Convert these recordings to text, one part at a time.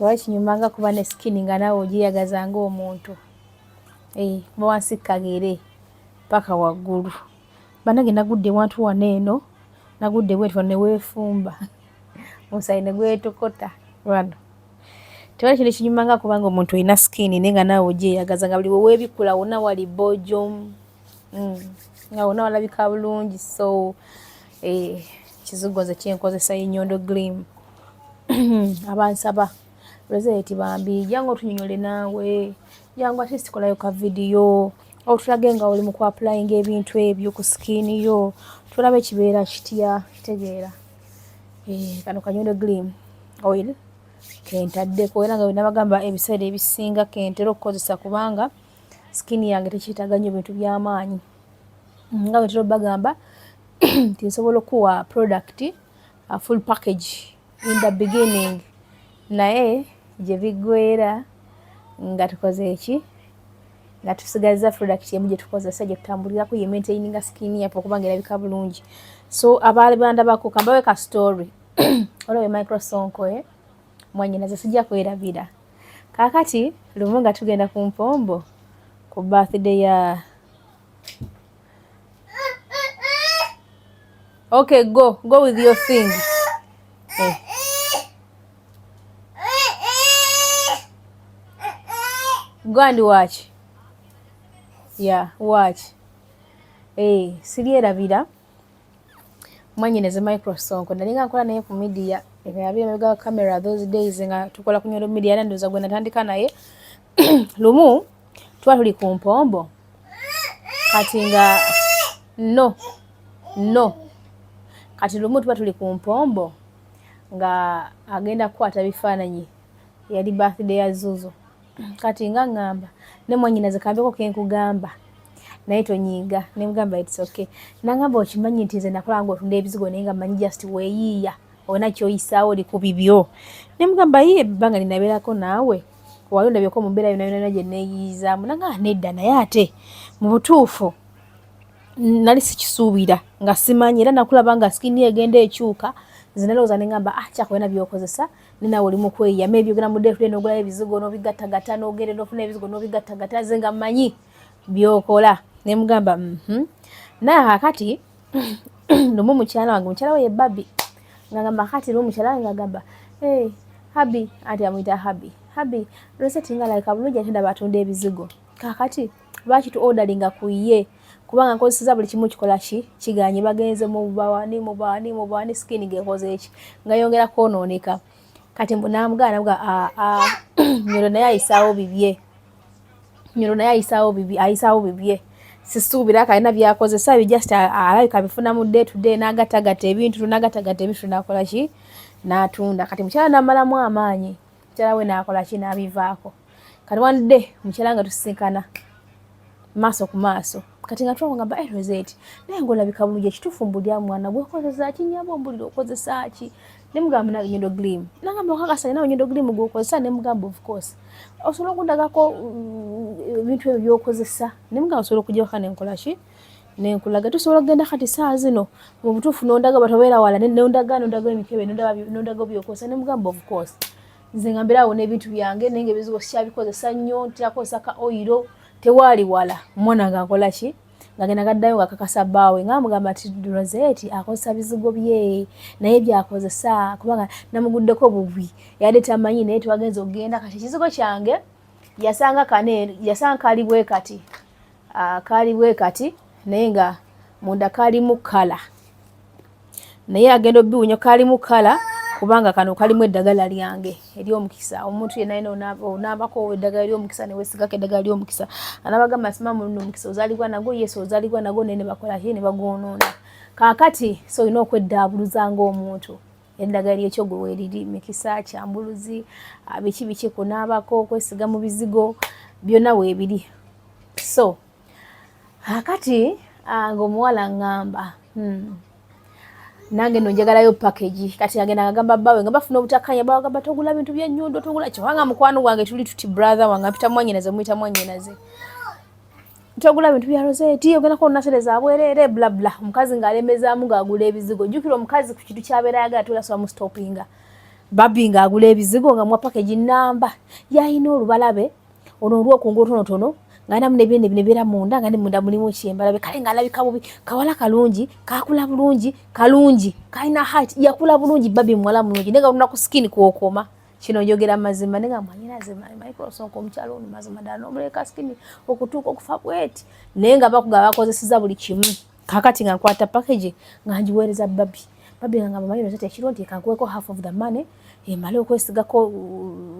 tewali kinyumanga kuba ne skin nga naawe ogiyagaza ng'omuntu. Kuba wansi kagere paka waggulu. Bannange nagudde wantu wano eno, nagudde bwetyo ne weefumba. Omusaayi ne gwetokota wano. Tewali kintu kinyumanga kubanga omuntu olina skin naye nga naawe ogyeyagaza nga buli we weebikula wonna wali bojom. Nga wonna walabika bulungi. So kizigoze kyenkozesa y'Ennyondo Gleam. Abansaba Rosette bambi jangu otunyonyole naawe, jangu at least kolayo ka video otulage nga oli mu ku-applyinga ebintu ebyo ku skin yo, tulabe kibeera kitya, kitegeera. Kano ka Nnyondo Gleam oil kentaddeko era nga bwe nabagamba ebiseera ebisinga kentera okukozesa kubanga skin yange tekyetaaga nnyo bintu by'amaanyi. Nga bwe ntera obbagamba nti nsobola okuwa product a full package in the beginning, naye gye biggweera nga tukoze eki, nga tusigazza product emu gye tukozesa gye tutambulirako ye maintaininga skin yaffe okuba nga erabika bulungi. So abandabako kambawe ka story olwo Microsonko mwannyinaze sijja kwerabira. Kaakati lumu nga tugenda ku mpombo ku birthday ya Okay, go with your thing. Go and watch. Yeah, watch. Sirierabira mwannyinaze Microsonko nalinga nkola naye ku media ebyabiga camera those days nga tukola ku Nnyondo media era ndoza gwe natandika naye. Lumu twali ku mpombo kati nga no kati lumu tuba tuli ku mpombo nga agenda kukwata bifaananyi, yali birthday ya Zuzu. Kati nga ngamba ne mwannyinaze kambeko kenkugamba naye tonyiiga. Ne mugamba it's okay. Nangamba okimanyi nti nze nakola nga otunda ebizigo naye nga mmanyi just weeyiiya olina kyoyisaawo oli ku bibyo. Ne mugamba ye ebbanga linabeerako naawe wali ondabyeko mu mbeera yonna gye neeyiyizaamu. Nanga nedda naye ate mu butuufu nali sikisuubira nga simanyi era nakulaba nga skin egenda ekyuka. Nze nalowooza ne ngamba kyakolina by'okozesa ne naawe oli mu kweyiya maybe ogenda mu day n'ogulayo ebizigo n'obigattagatta n'ogenda n'ofuna ebizigo n'obigattagatta nze nga mmanyi by'okola. Ne mugamba naye kakati lumu mukyala wange, mukyala we ye Babi, nga ngamba kakati lumu mukyala wange agamba Habi, anti amuyita Habi Rosette nga alabika bulungi ate ndaba atunda ebizigo. Kakati lwaki tu orderinga ku ye kubanga nkozeseza buli kimu kikola kiganye bagenze mu bawani skin gekoze eki nga yongera kwonooneka. Kati namugana Nnyondo naye ayisaawo bibye sisuubira kalina byakozesa bi just alabika bifuna mu day to day n'agattagatta ebintu n'akola ki n'atunda. Kati mukyala n'amalamu amaanyi, mukyala we n'akola ki n'abivaako. Kati one day mukyala nga tusisinkana maaso ku maaso kati nga twagamba Rosette naye ng'olabika bulungi ekituufu mbulya mwana gwekozesa ki nyamba ombulira okozesa ki. Ne mugamba nawe Nnyondo Gleam. Nangamba okakasa nawe Nnyondo Gleam gwekozesa. Ne mugamba of course osobola okundagako ebintu ebyo by'okozesa. Ne mugamba osobola okujja waka nenkola ki nenkulaga. Tusobola okugenda kati saa zino mu butuufu n'ondaga batobeera wala n'ondaga emikebe n'ondaga by'okozesa. Ne mugamba of course nze nga mbeerawo n'ebintu byange naye nga ebizigo sikyabikozesa nnyo ntirakozesa ka oyiro tewaali wala. Mwana nga nkola ki ngagenda gaddayo nga kakasa bbaawe nga mugamba nti Rosette akozesa bizigo bye naye byakozesa kubanga namuguddeko bubi yadde tamanyi naye twagenza okugenda. Kati ekizigo kyange yasanga kaali bwe kati naye nga munda kaalimu kala naye agenda obbiwunya kaalimu kala kubanga kano kalimu eddagala lyange ery'omukisa. Omuntu yenna onaabako eddagala ery'omukisa ne weesigako eddagala ery'omukisa anabagamba simamu luno omukisa ozaalibwa nagwo yesu ozaalibwa nagwo naye ne bakola ki ne bagwonoona. Kaakati so olina okweddaabuluza ng'omuntu eddagala ly'ekyo gwe weeriri mikisa kyambuluzi biki kunaabako okwesiga mu bizigo byonna weebiri. So kaakati ng'omuwala ngamba nange no njagalayo package. Kati agenda agamba bbaawe nga bafuna obutakkaanya bagamba togula bintu bya Nnyondo togula kyobanga mukwano gwange tuli tuti brother wange apita mwannyinaze muyita mwannyinaze togula bintu bya Rosette ogenda kwona sereza abwerere bla bla. Omukazi ng'alemezaamu ng'agula ebizigo. Jjukira omukazi ku kintu ky'abeera ayagala tola soba mu stoppinga. Babi nga agula ebizigo nga mwa package namba yayina olubalabe ono olw'okungulu tono ngana mune bine bira munda nga ne munda mulimu kyembalabe kale nga alabika bubi kawala kalungi kakula bulungi kalungi kaina height yakula bulungi babi mwala mulungi nenga lunaku skin kuokoma kino njogera mazima nenga mwanyina zema Microsoft omukyalo ono mazima dano omuleka skin okutuuka okufa bweti nenga bakugaba bakozesiza buli kimu kakati nga nkwata package nga njiweereza babi nga bamanyi rozeti ekiro nti kankuweko half of the money male okwesigako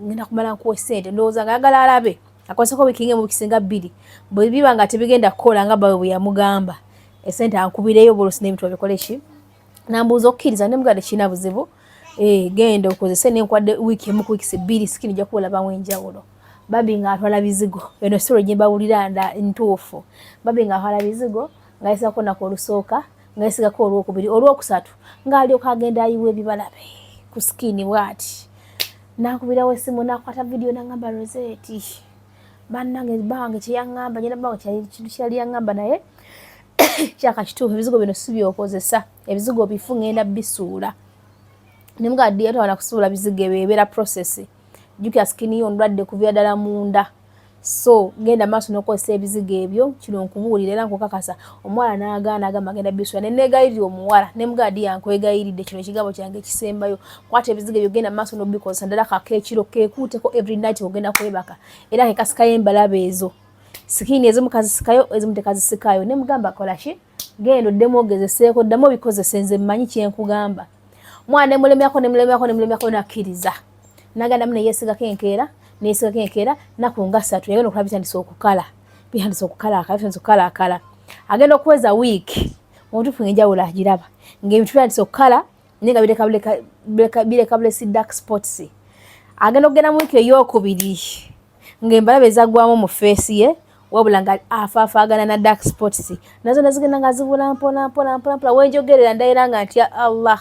ngenda kumala nkuwe sente ndowooza nga ayagala alabe akwasako wikinge mu kisinga 2 bwe biba nga tebigenda kukola nga bawe bwe yamugamba esente ankubireyo bolosi n'ebintu babikole ki nambuuza okkiriza ne mugade kina buzibu genda okozese nenkwadde wiiki emu ku wiikisi 2 sikini ja kulaba wenjawulo babi nga atwala bizigo eno story gye bawulira ntuufu babi nga atwala bizigo nga yesako nako olusooka nga yesigako olwokubiri olwokusatu nga alyoka agenda ayiwa ebibalabe ku sikini bwati nakubirawo esimu nakwata video nangamba Rosette bannange bange kyeyangamba nyina bange kyali yangamba naye kyaka kituufu ebizigo bino si byokozesa ebizigo bifu ngenda bisuula nemugadde yatawala kusuula bizigo ebeera process jukya sikini yo ndwadde kuvya ddala munda so genda maaso n'okozesa ebizigo ebyo kino nkubuulira era nkukakasa omuwala n'agaana agamba genda bisuula nenegayirira omuwala nemugadde yankwegayiridde kino ekigabo kyange ekisembayo kwata ebizigo ebyo genda maaso n'obikozesa ddala kakekiro kekuuteko every night ogenda kwebaka era kekasikayo embalabe ezo sikini ezimu kazisikayo ezimu tekazisikayo nemugamba kola ki genda oddemu ogezeseeko ddamu obikozesa nze mmanyi kyenkugamba mwana nemulemyako nakkiriza nagenda mune yesigako enkeera nesigako enkeera nakunga 3 yagenda okulaba bitandisa okukala akala agenda okuweza week omutuufu ng'enjawulo agiraba ng'ebintu bitandisa okukala nenga bireka bulesi dark spots agenda okugenda mu wiiki ey'okubiri ng'embalabe ezagwamu mu face ye wabula nga afaafaagana na dark spots nazo nazigenda nga zibula mpola wenjogerera ndayira nga ntya Allah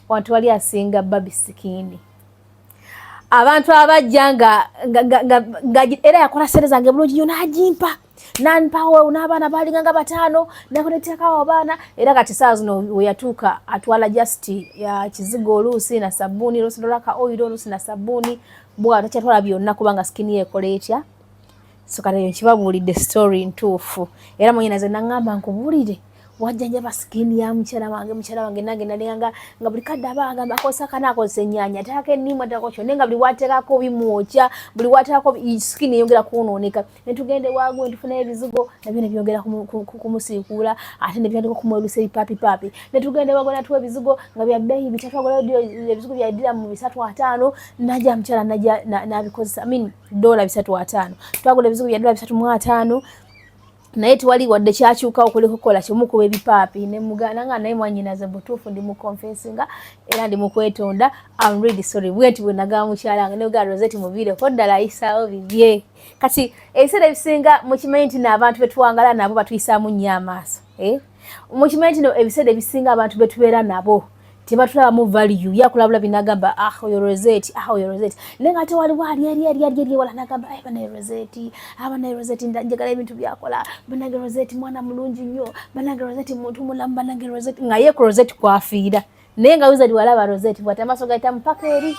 wantu wali asinga babi sikini abantu abajja nga era yakola sente zange bulungi yo n'agimpa nanpawo n'abaana balinga nga 5 nakuleetekawo abaana era kati saa zino weyatuuka atwala just ya kizigo oluusi na sabbuuni oluusi dolaka oil oluusi na sabbuuni bwa takyatwala byonna kubanga sikini yekola etya so kati nkibabuulidde story ntuufu era mwenye naze nangamba nkubuulire wajjanja sikini ya mukyala wange nange nalinga nga buli kadde abanga akosa kana akosa ennyanya take nimwe takokyo nenga buli watekako bimwocha buli watekako sikini yongera kunooneka netugende wagu ntufuna ebizigo nabyo byongera kumusiikuula ate nebyandiko kumwelusa ebipapi netugende wagu natuwa ebizigo nga bya bei bitatu agola ebizigo bya dira mu 3-5 najja mukyala najja nabikozesa $3-5 twagula ebizigo bya $3-5 naye tuwali wadde kyakyuka okukola kyomukuba ebipaapi nemugana nga naye mwanyinaze butuufu ndi mu confessinga era ndi mu kwetonda I'm really sorry bwenti bwe nagaba mukyala wange nebuga Rosette muviireko ddala ayisaawo bibye kati ebiseera ebisinga mukimanyi nti n'abantu betuwangala nabo batuyisaamu nnyo amaaso mukimanyi nti ebiseera ebisinga abantu betubeera nabo tebatulaba mu value yakulabula binagamba oyo Rosette nenga tewaliwo ali wala nagamba bana Rosette njagala ebintu byakola bana Rosette mwana mulungi nnyo bana Rosette muntu mulamu bana Rosette nga ye Rosette kwafiira nenga wizard walaba Rosette bwata amaso gaita mpaka eri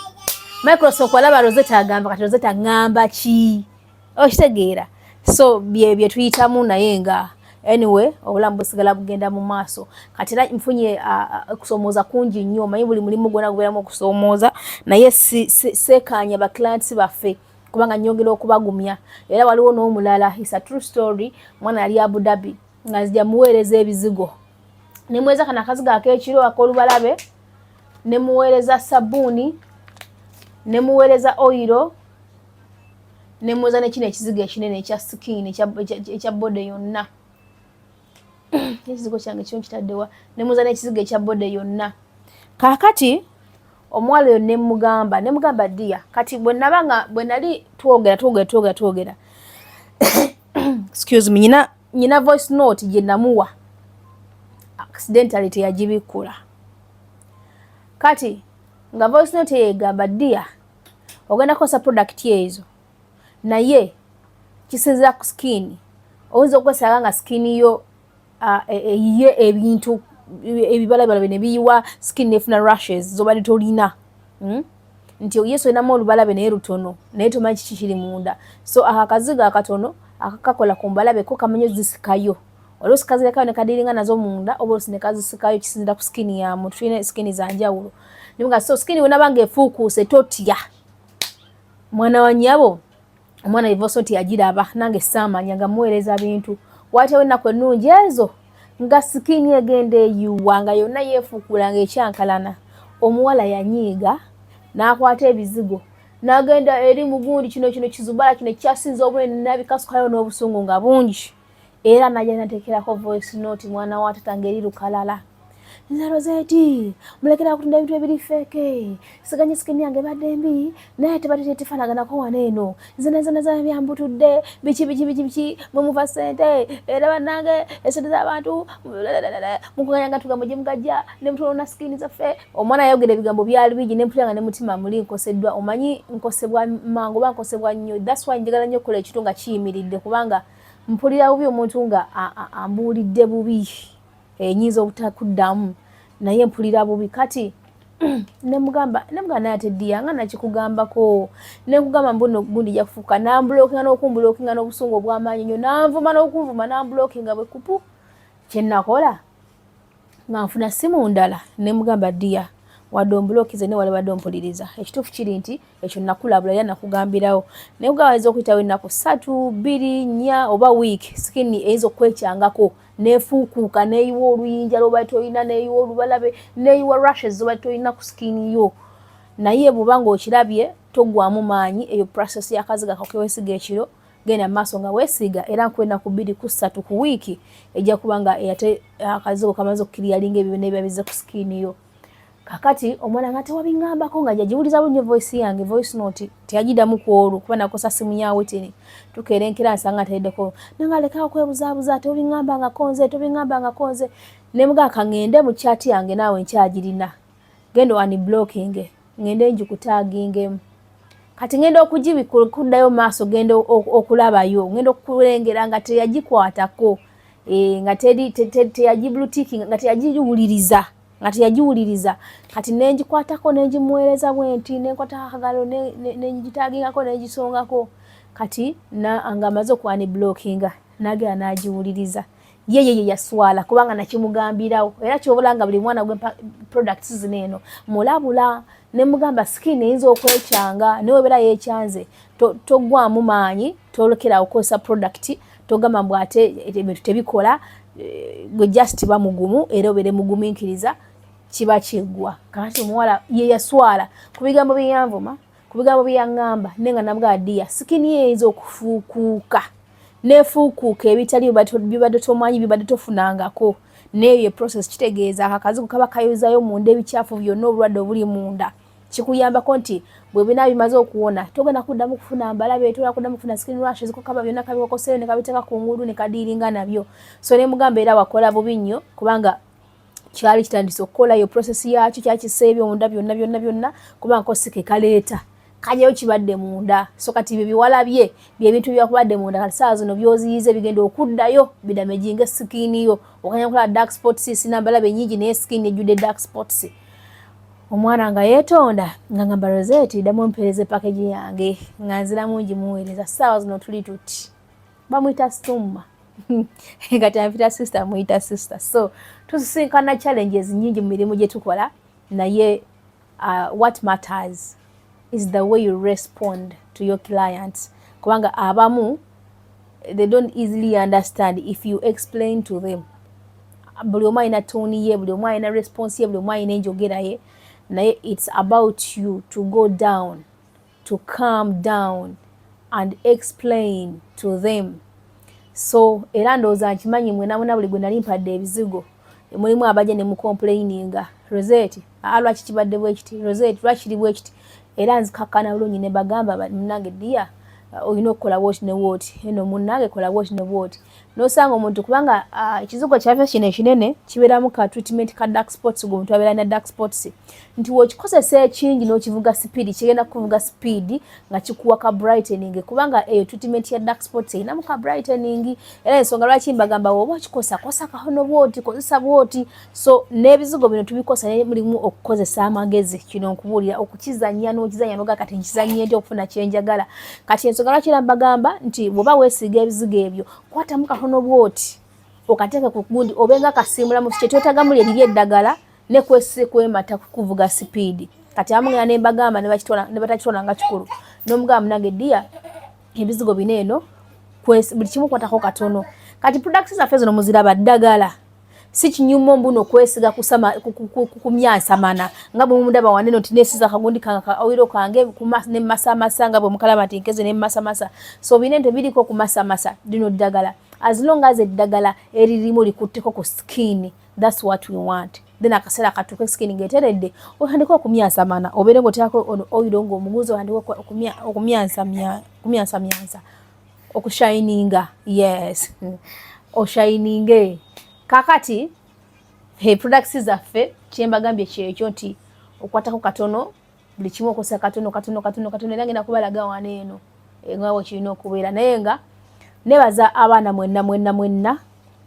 Microsoft walaba Rosette agamba kati Rosette agamba ki okitegeera so bye tuyitamu naye nga anyway obulamu busigala bugenda mu maaso kati era mfunye kusomooza kungi nnyo manyi buli mulimu gwona gubeeramu okusomooza naye sekanya ba clients baffe kubanga nyongera okubagumya era waliwo n'omulala is a true story mwana yali Abu Dhabi nga zijja muweereza ebizigo nemweza kana akazigo ak'ekiro akolubalabe nemuweereza sabbuuni nemuweereza oil nemweza nekino ekizigo ekinene ekya skin ekya bode yonna ekizigo kyange kyo nkitaddewa nemuza n'ekizigo ekya bode yonna kakati omwalo yo nemugamba dia kati bwe nali twogera excuse me nyina voice note gye namuwa accidentally teyagibikula kati nga voice note yegamba dia ogenda kosa product yezo naye kisinzira ku skin oyinza okwesanga nga skin yo ye ebintu ebibalabala bine biyiwa skin nefuna rashes zobali tolina nti Yesu enamu olubalabe naye lutono naye tomanyi kiki kiri munda so akaziga akatono akakakola ku mbalabe ko kamanyi zisikayo oluusi kazirekayo ne kadiringa nazo munda oba oluusi ne kazisikayo kisinzira ku skini ya muntu tulina skini za njawulo nimuga so skini wenabanga efuukuuse totya mwana wa nnyabo omwana ivoso nti yagiraba nange saamanya nga muweereza bintu watewo ennaku ennungi ezo nga skini egenda eyuwa nga yonna yeefuukula nga ekyankalana omuwala yanyiiga n'akwata ebizigo n'agenda eri mugundi kino kizubala kino kyasinza obunene n'abikasukayo n'obusungu nga bungi era najja nateekerako voice note mwana wa tata ngeri lukalala nze Rosette mulekera kutunda ebintu ebiri feke siganye skini yange badde mbi naye tefanagana wano eno nze byambutudde biki mumuva ssente era bannange esente z'abantu mukuganyanga tugambo gye mugajja ne mutulona skini zaffe omwana yayogera ebigambo byali bigi ne mpulira nga ne mutima muli nkoseddwa omanyi nkosebwa mangu oba nkosebwa nnyo that's why njagala nnyo okukola ekitu nga kiyimiridde kubanga mpulira bubi omuntu nga ambuulidde bubi enyinza obutakuddamu naye mpulira bubi kati nemugamba naye ate Dia nga nakikugambako nekugamba mbuno gundi jakufuuka nambulookinga n'okumbulookinga n'obusungu obw'amaanyi nnyo nanvuma n'okunvuma nambulookinga bwe kupu kye nakola nga nfuna simu ndala nemugamba Dia wadde ombulookize ne wali wadde ompuliriza ekituufu kiri nti ekyo nakulabula era nakugambirawo naye kugawaliza okuyitawo ennaku 3, 2, 4 oba wiiki skini eyinza okwekyangako nefuukuuka neeyiwa oluyinja lwoba toyina neeyiwa olubalabe neeyiwa rashes zoba toyina ku skini yo naye bw'oba ng'okirabye toggwamu maanyi eyo process y'akaziga kakewesiga ekiro genda maaso nga weesiga era nkwenda ku 2 ku 3 ku wiiki ejja kuba nga ate akazigo kamaze okukiriyalinga ebyo byonna ebiba bize ku skini yo kakati omwana nga tewabingambako nga jagiwuliza bulungi voice yange voice note teyagiddamu ku olwo kuba nakosa simu ya wetini tukerenkera nsanga tayiddeko nanga lekawo kwebuzaabuza tobingambangako nze nemuga kangende mu chat yange naawe nkyagirina genda unblocking ngende njikutaagingemu kati ngenda okugibikuddayo maaso genda okulabayo ngenda okulengera nga teyagikwatako nga teyagibluticking nga teyagiwuliriza kati nenjikwatako nenjimuweereza bwenti nenkwata akagalo nenjitagingako nenjisongako kati nga amaze okuunblockinga nagera nagiwuliriza ye yaswala kubanga nakimugambirawo era kyobulanga buli mwana gwe products zino eno mulabula nemugamba skin eyinza okwekyanga newebera yekyanze toggwamu maanyi tolekera okukozesa product togamba mbw ate ebintu tebikola gwe just bamugumu era obere mugumiikiriza kiba kiggwa kakati omuwala ye yaswala ku bigambo byeyanvuma ku bigambo byeyaŋŋamba nenga nabwa Dia sikini eyinza okufuukuuka nefuukuuka ebitali bibadde tomanyi bibadde tofunangako neyo process kitegeeza akakazigo kaba kayozayo munda ebikyafu byonna obulwadde obuli munda kikuyambako nti bwe bina bimaze okuwona togenda kuddamu kufuna mbalabe togenda kuddamu kufuna skin rashes ko kaba byonna kabikokoseyo ne kabiteeka ku ngulu ne kadiiringa nabyo so ne mugamba era wakola bubi nnyo kubanga kyali kitandise okukola yo process yakyo kyakiseebya omunda byonna kubanga ko sike kaleeta kajayo kibadde munda so kati bye biwalabye bye bintu byakubadde munda kati saa zino byoziyize bigenda okuddayo bidamejinga skin yo okanya kola dark spots sinambalabe nyingi naye skin ejjudde dark spots omwana nga yeetonda nga ngamba Rosette ddamu mpereze package yange nga nzira mungi muweereza saawa zino tuli tuti bamuyita Stumma kati ampita sister muyita sister so tusisinkana challenges nyingi mu mirimu gye tukola naye what matters is the way you respond to your clients kubanga abamu they don't easily understand if you explain to them buli omu alina toni ye buli omu alina response ye buli omu alina enjogera ye naye it's about you to go down to calm down and explain to them so era ndowooza nkimanyi mwenamuna buli gwe nali mpadde ebizigo mulimu abajja ne mucomplaininga Rosette lwaki kibadde bwe kiti Rosette lwaki kiri bwe kiti era nzikakkana bulungi ne bagamba munnange Dia olina okukola woti ne woti eno munnange kola woti ne woti nosanga omuntu kubanga ekizigo kyaffe kino ekinene kibeeramu ka treatment ka dark spots go omuntu abeera na dark spots nti wokikozesa ekingi n'okivuga speed kigenda kuvuga speed nga kikuwa ka brightening kubanga eyo treatment ya dark spots erinamu ka brightening era ensonga lwaki mbagamba oba okikosa kosa kahono bwoti kozesa bwoti so n'ebizigo bino tubikosa ne mulimu okukozesa amagezi kino nkubuulira okukizanya n'okizanya noga kati nkizanye nti okufuna kyenjagala kati ensonga lwaki mbagamba nti bwoba weesiga ebizigo ebyo kwatamu kahono bwoti okateeka ku gundi obenga kasimula mu kye twetagamuli eriri eddagala ne kwemata kuvuga speed kati amugenda ne mbagamba ne batakitwala nga kikulu n'omugamba munange ddia ebizigo bino eno buli kimu kwatako katono kati products zaffe zino muziraba ddagala si kinyumo mbuno kwesiga kumyansamana nga bwe mundaba waneno tinesiza kagundi kanga oyiro kange ne masa nga bwe mukalaba tinkeze ne masa so binente biriko ku masa dino ddagala as long as eddagala eririmu likutteko ku skin that's what we want then akasera katuke skin ngeteredde ohandiko kumyansamana obere ngotako oyiro ngo omuguzo handiko kumyansa okushininga yes oshininge kakati products zaffe kyembagambye kyekyo nti okwatako katono buli kimu okosa katono era ngenda kubalaga waneeno ngawo kirina okubeera naye nga nebaza abaana mwenna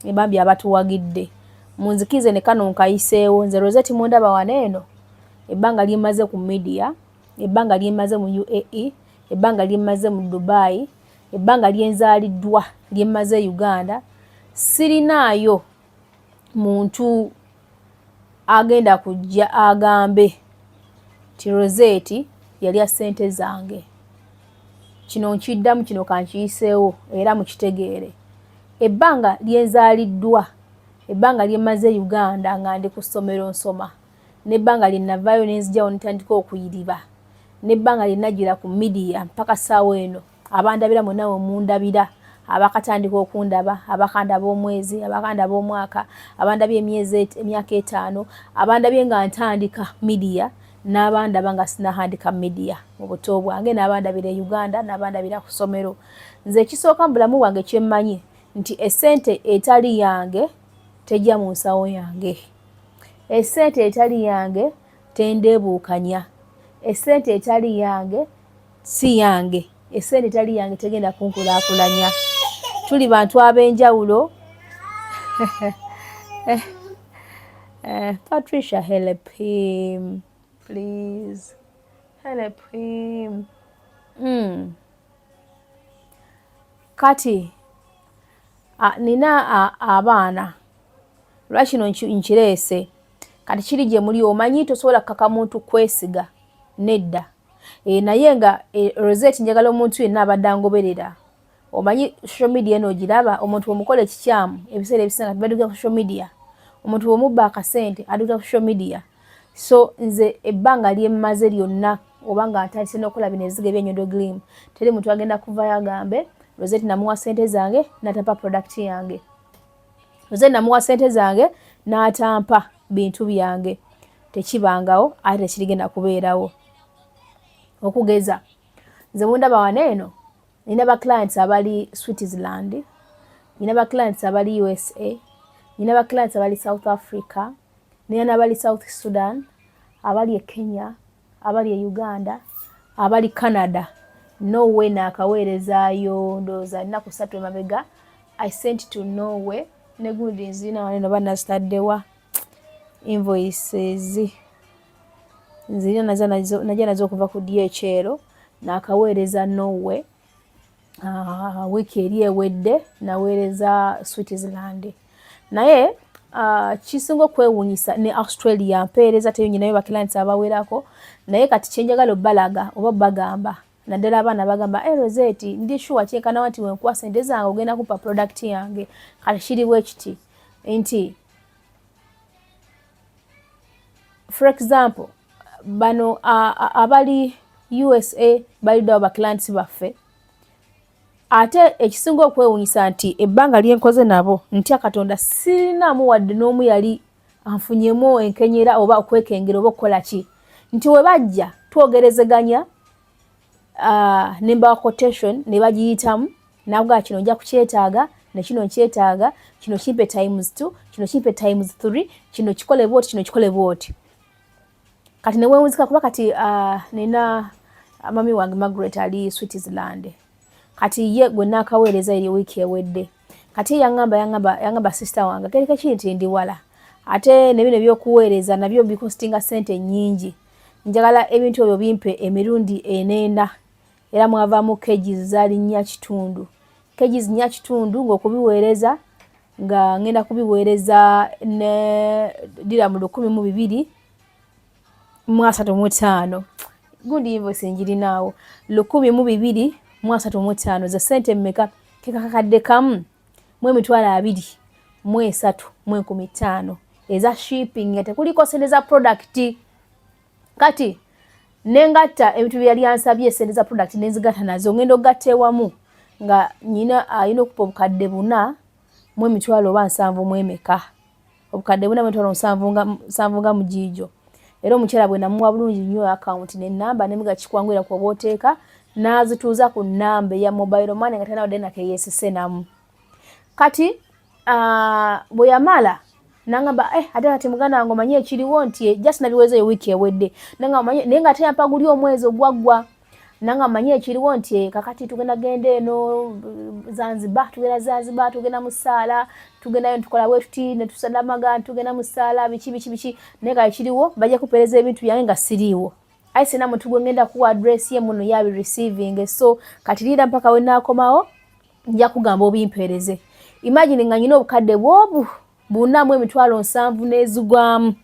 ebambi abatuwagidde munzikize ne kano nkayiseewo nze Rosette mundaba waneeno ebbanga lyemaze ku media ebbanga lyemaze mu UAE ebbanga lyemaze mu Dubai ebbanga lyenzaaliddwa lyemaze Uganda sirinaayo muntu agenda kujja agambe ti Rosette yali ya ssente zange kino nkiddamu kino kankiyiseewo era mukitegeere ebbanga lyenzaaliddwa ebbanga lyemaze Uganda nga ndi ku ssomero nsoma n'ebbanga lyenavaayo nenzijjawo nitandika okuyiriba n'ebbanga lyenajjira ku media mpaka ssaawa eno abandabira mwenna mundabira abakatandika okundaba abakandaba omwezi abakandaba omwaka abandabye emyaka 5 abandabye nga ntandika media n'abandaba nga sinahandika media mu buto bwange n'abandabira Uganda n'abandabira ku ssomero nze ekisooka mu bulamu bwange kyemmanyi nti essente etali yange tejja mu nsawo yange essente etali yange tendeebuukanya essente etali yange si yange essente etali yange tegenda kunkulaakulanya tuli bantu ab'enjawulo Patricia help him please help him kati nina abaana lwakino nkireese kati kiri gye muli omanyi tosobola kukaka muntu kwesiga nedda naye nga Rosette njagala omuntu yenna abadde angoberera omanyi social media eno ogiraba omuntu omukola ekikyamu ebiseera ebisinga baduga ku social media omuntu omubba akasente aduga ku social media so nze ebbanga lyemmaze lyonna obanga ntandise n'okola bino ebizigo ebyenyondo glim teri muntu agenda kuvayo agambe Rosette namuwa sente zange natapa product yange Rosette namuwa sente zange n'atampa bintu byange tekibangawo ate tekirigenda kubeerawo okugeza nze mundaba waneeno nina ba clients abali Switzerland nina ba clients abali USA nina ba clients abali South Africa nina n'abali South Sudan abali Kenya abali Uganda abali Canada Norway nakaweerezaayo ndowooza nnaku 3 emabega I sent to Norway ne gundi nzina waneeno banazitaddewa invoices nzina najja nazo okuva ku DHL nakaweereza Norway wiki eri ewedde naweereza Switzerland naye kisinga okwewuunyisa ne Australia mpeereza teyo nyinayo bakilants abawerako naye kati kyenjagala obbalaga oba bagamba naddala abaana bagamba Rosette ndi sure kyenkana wanti wenkuwa sente zange ogenda kupa product yange kati kiri kiti nti for example bano abali USA balidawo bakilants baffe ate ekisinga okwewuunyisa nti ebbanga lyenkoze nabo ntya Katonda sirinamu wadde n'omu yali anfunyemu enkenyera oba okwekengera oba okukola ki nti we bajja twogerezeganya nemba quotation ne bagiyitamu naga kino nja kukyetaaga ne kino nkyetaaga, kino kimpe times 2, kino kimpe times 3, kino kikole bwoti, kino kikole bwoti. Kati ne wewunzika kuba kati nina mami wange Margaret ali Switzerland. Kati ye gwe nakaweereza eri wiki ewedde. Kati yangamba sister wange kereka kinti ndi wala. Ate ne bino byokuweereza nabyo bikostinga sente nyingi. Njagala ebintu ebyo bimpe emirundi 4 era mwavaamu kgs zali 4.5. Kgs 4.5 ng'okubiweereza nga ngenda kubiweereza ne diramu 1235. Gundi invoice njirinawo 1235 za sente mmeka kekakadde kamu mwe mitwala 23.15 eza shipping ate kuliko sente za product. Kati nengatta ebintu byali ansabye sente za product nenzigata nazo ngendo gatte wamu nga nyina ayina okupa obukadde 4 mwe mitwalo 7 mwemeka obukadde 4 mitwalo 7 nga mujijo. Era omukyala bwe namuwa bulungi nnyo account ne namba ne mga kikwangwira kwa boteeka nazituuza ku namba ya mobile money nga tana dena KSC namu. Kati bwe yamala nangamba ate ati muganda wange manye ekiriwo nti just nabiweze wiki ewedde nanga manye nenga ate yampaguli omwezi ogwaggwa nanga manye ekiriwo nti kakati tugenda gende eno Zanzibar tugenda musaala tugenda tukola wetuti ne tusala maga tugenda musaala bichi nega ekiriwo bajja kupereza ebintu byange nga siriwo aise na mutugwe ngenda ku address ye muno yabi receiving so kati lira mpaka we nakomawo nja kugamba obimpereze. Imagine nga nyina obukadde bwobu bunamu emitwalo 7 nezugwamu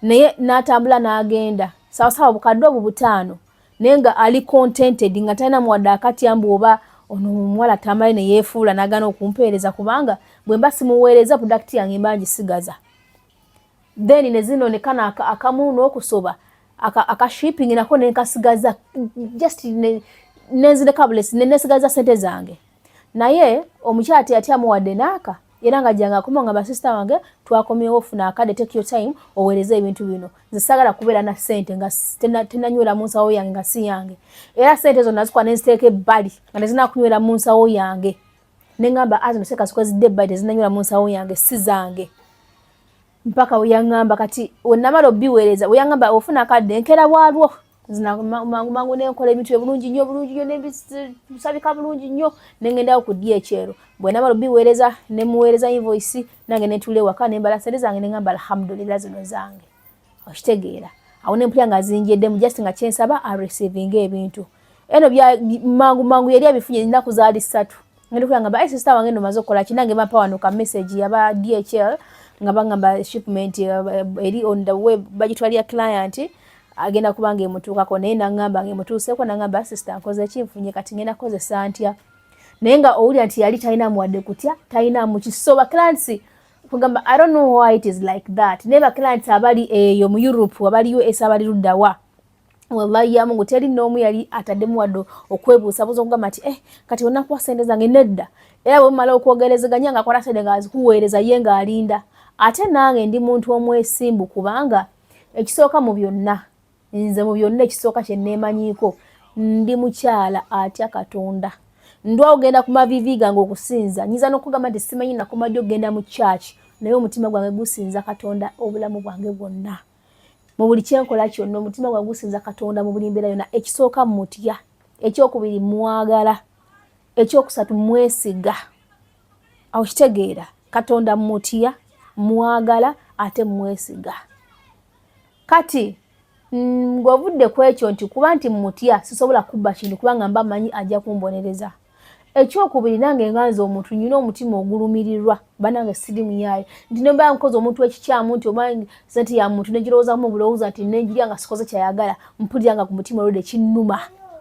naye natambula n'agenda sawa obukadde obu 5 nenga ali contented nga tayina muwadde akati ambu oba ono omuwala tamale ne yeefuula n'agana okumpeereza kubanga bwe mba simuweereza product yange mbangi sigaza. Then ne zino nekana akamu n'okusoba aka shipping nako nenkasigaza just nenzireka bulesi nesigaza sente zange. Naye omukyati ati amuwadde naaka era nga janga kumanga ba sister wange twakomyewo ofuna akade take your time owereze ebintu bino zisagala kubeera na sente nga tenanywera mu nsawo yange nga si yange era sente zo nazikwa nenziteeka ebbali nga tezina kunywera mu nsawo yange nengamba azino seka zikozidde ebbali tezinanywera mu nsawo yange si zange mpaka uyangamba kati wenamala obiweereza uyangamba ofuna akade nkera bwalwo zina mangu nenkola ebintu ebulungi nnyo nebisabika bulungi nnyo nengenda okudya ekyero bwe namala obiweereza nemuweereza invoice nange netule waka nembala sente zange nengamba alhamdulillah zino zange okitegeera awo nempulya nga zinjedde mu just nga kyensaba a receiving ebintu eno bya mangu yali abifunye ennaku zaali 3 ngenda kuyangamba sister wange ndo maze okola kinange mapa wano ka message yaba DHL nga bangamba shipment eri on the web bagitwalya client agenda kubanga emutuukako naye nangamba ngemutuuseeko nangamba sister nkoze ekinfunye kati ngenda kozesa ntya naye nga owulira nti yali talina muwadde kutya talina mukisoba clients kugamba I don't know why it is like that never clients abali eyo mu Europe abali US abali luddawa wallahi ya Mungu teri n'omu yali atadde muwadde okwebuusa buzo kugamba nti kati onakuwa sente zange nedda era bwe mumala okwogerezeganya nga akola sente nga azikuweereza ye nga alinda ate nange ndi muntu omwesimbu kubanga ekisooka mu byonna nze mu byonna ekisooka kye neemanyiiko ndi mukyala atya Katonda ndwa ogenda ku mavivi gange okusinza nyiza n'okugamba nti simanyi nakomadde okugenda mu church naye omutima gwange gusinza Katonda obulamu bwange bwonna mu buli kyenkola kyonna omutima gwange gusinza Katonda mu buli mbeera yonna ekisooka mutya ekyokubiri mwagala ekyokusatu mwesiga awo kitegeera Katonda mutya mwagala ate mwesiga kati ng'ovudde ku ekyo nti kuba nti mutya sisobola kubba kintu kubanga mba manyi ajja kumbonereza ekyokubiri nange nganze omuntu nyina omutima ogulumirirwa banange siri muyaye nti nemba nkoze omuntu ekikyamu nti omanyi sente ya muntu negirowoozamu obulowooza nti nenjirya nga sikoze kyayagala mpulira nga ku mutima olwedde kinnuma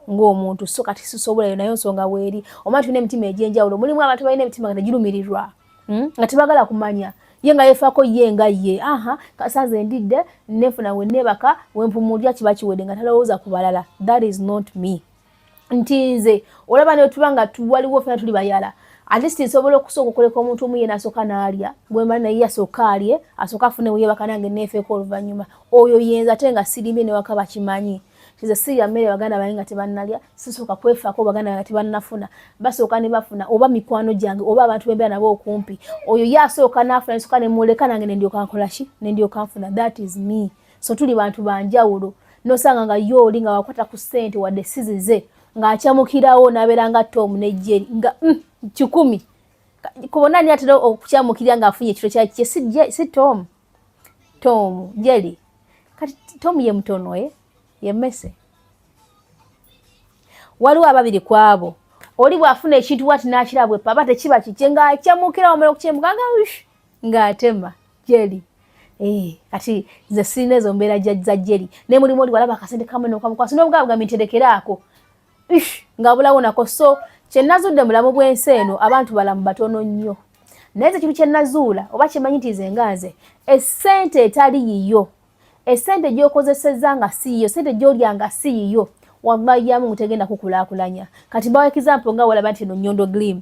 ng'omuntu so kati sisobola nayo nsonga weeri omanyi tulina emitima egy'enjawulo mulimu abantu balina emitima nga tegirumirirwa nga tebagala kumanya ye nga yefaako ye nga ye kasaze ndidde nefuna we nebaka wempumulya kiba kiwedde nga talowooza ku balala that is not me nti nze olaba ne tubanga waliwo fena tuli bayala at least nsobola okusooka okuleka omuntu omu ye nasooka n'alya bwe mali naye yasooka alye asooka afune we yebaka nange neefeeko oluvannyuma oyo yenza ate nga sirimye ne waka bakimanyi kize siya mmere baganda bayinga tebannalya sisooka kwefaako baganda nga tebannafuna basooka ne bafuna oba mikwano gyange oba abantu bembeera nabo okumpi oyo yasooka n'afuna nsooka ne muleka nange ne ndyoka nkola ki ne ndyoka nfuna. That is me. So tuli bantu banjawulo nosanga nga yooli nga wakwata ku ssente wadde sizize ng'akyamukirawo n'abeera nga Tom ne Jerry nga 10 kubona ni atero okukyamukirya ng'afunye ekiro kyakye si Tom Jerry kati Tom ye mutono ye mmese waliwo ababiri kwabo oli bwafuna ekintu wati n'akirabwe papa tekiba kikye ng'akyamukira omala okukyembuka ng'atema Jerry kati ze sirina ezo mbeera za Jerry ne mulimu oli walaba akasente kamwe n'okamukwasa n'obugabugambye nterekeraako nga bulawo nako. So kyenazudde mulamu bw'ensi eno abantu balamu batono nnyo naye ze kintu kyenazuula oba kimanyi nti ze nganze essente etali yiyo essente gy'okozesezza nga si yiyo ssente gy'olya nga si yiyo wallahi yamu tegenda kukulaakulanya. Kati mbawa example nga walaba nti eno Nyondo Glim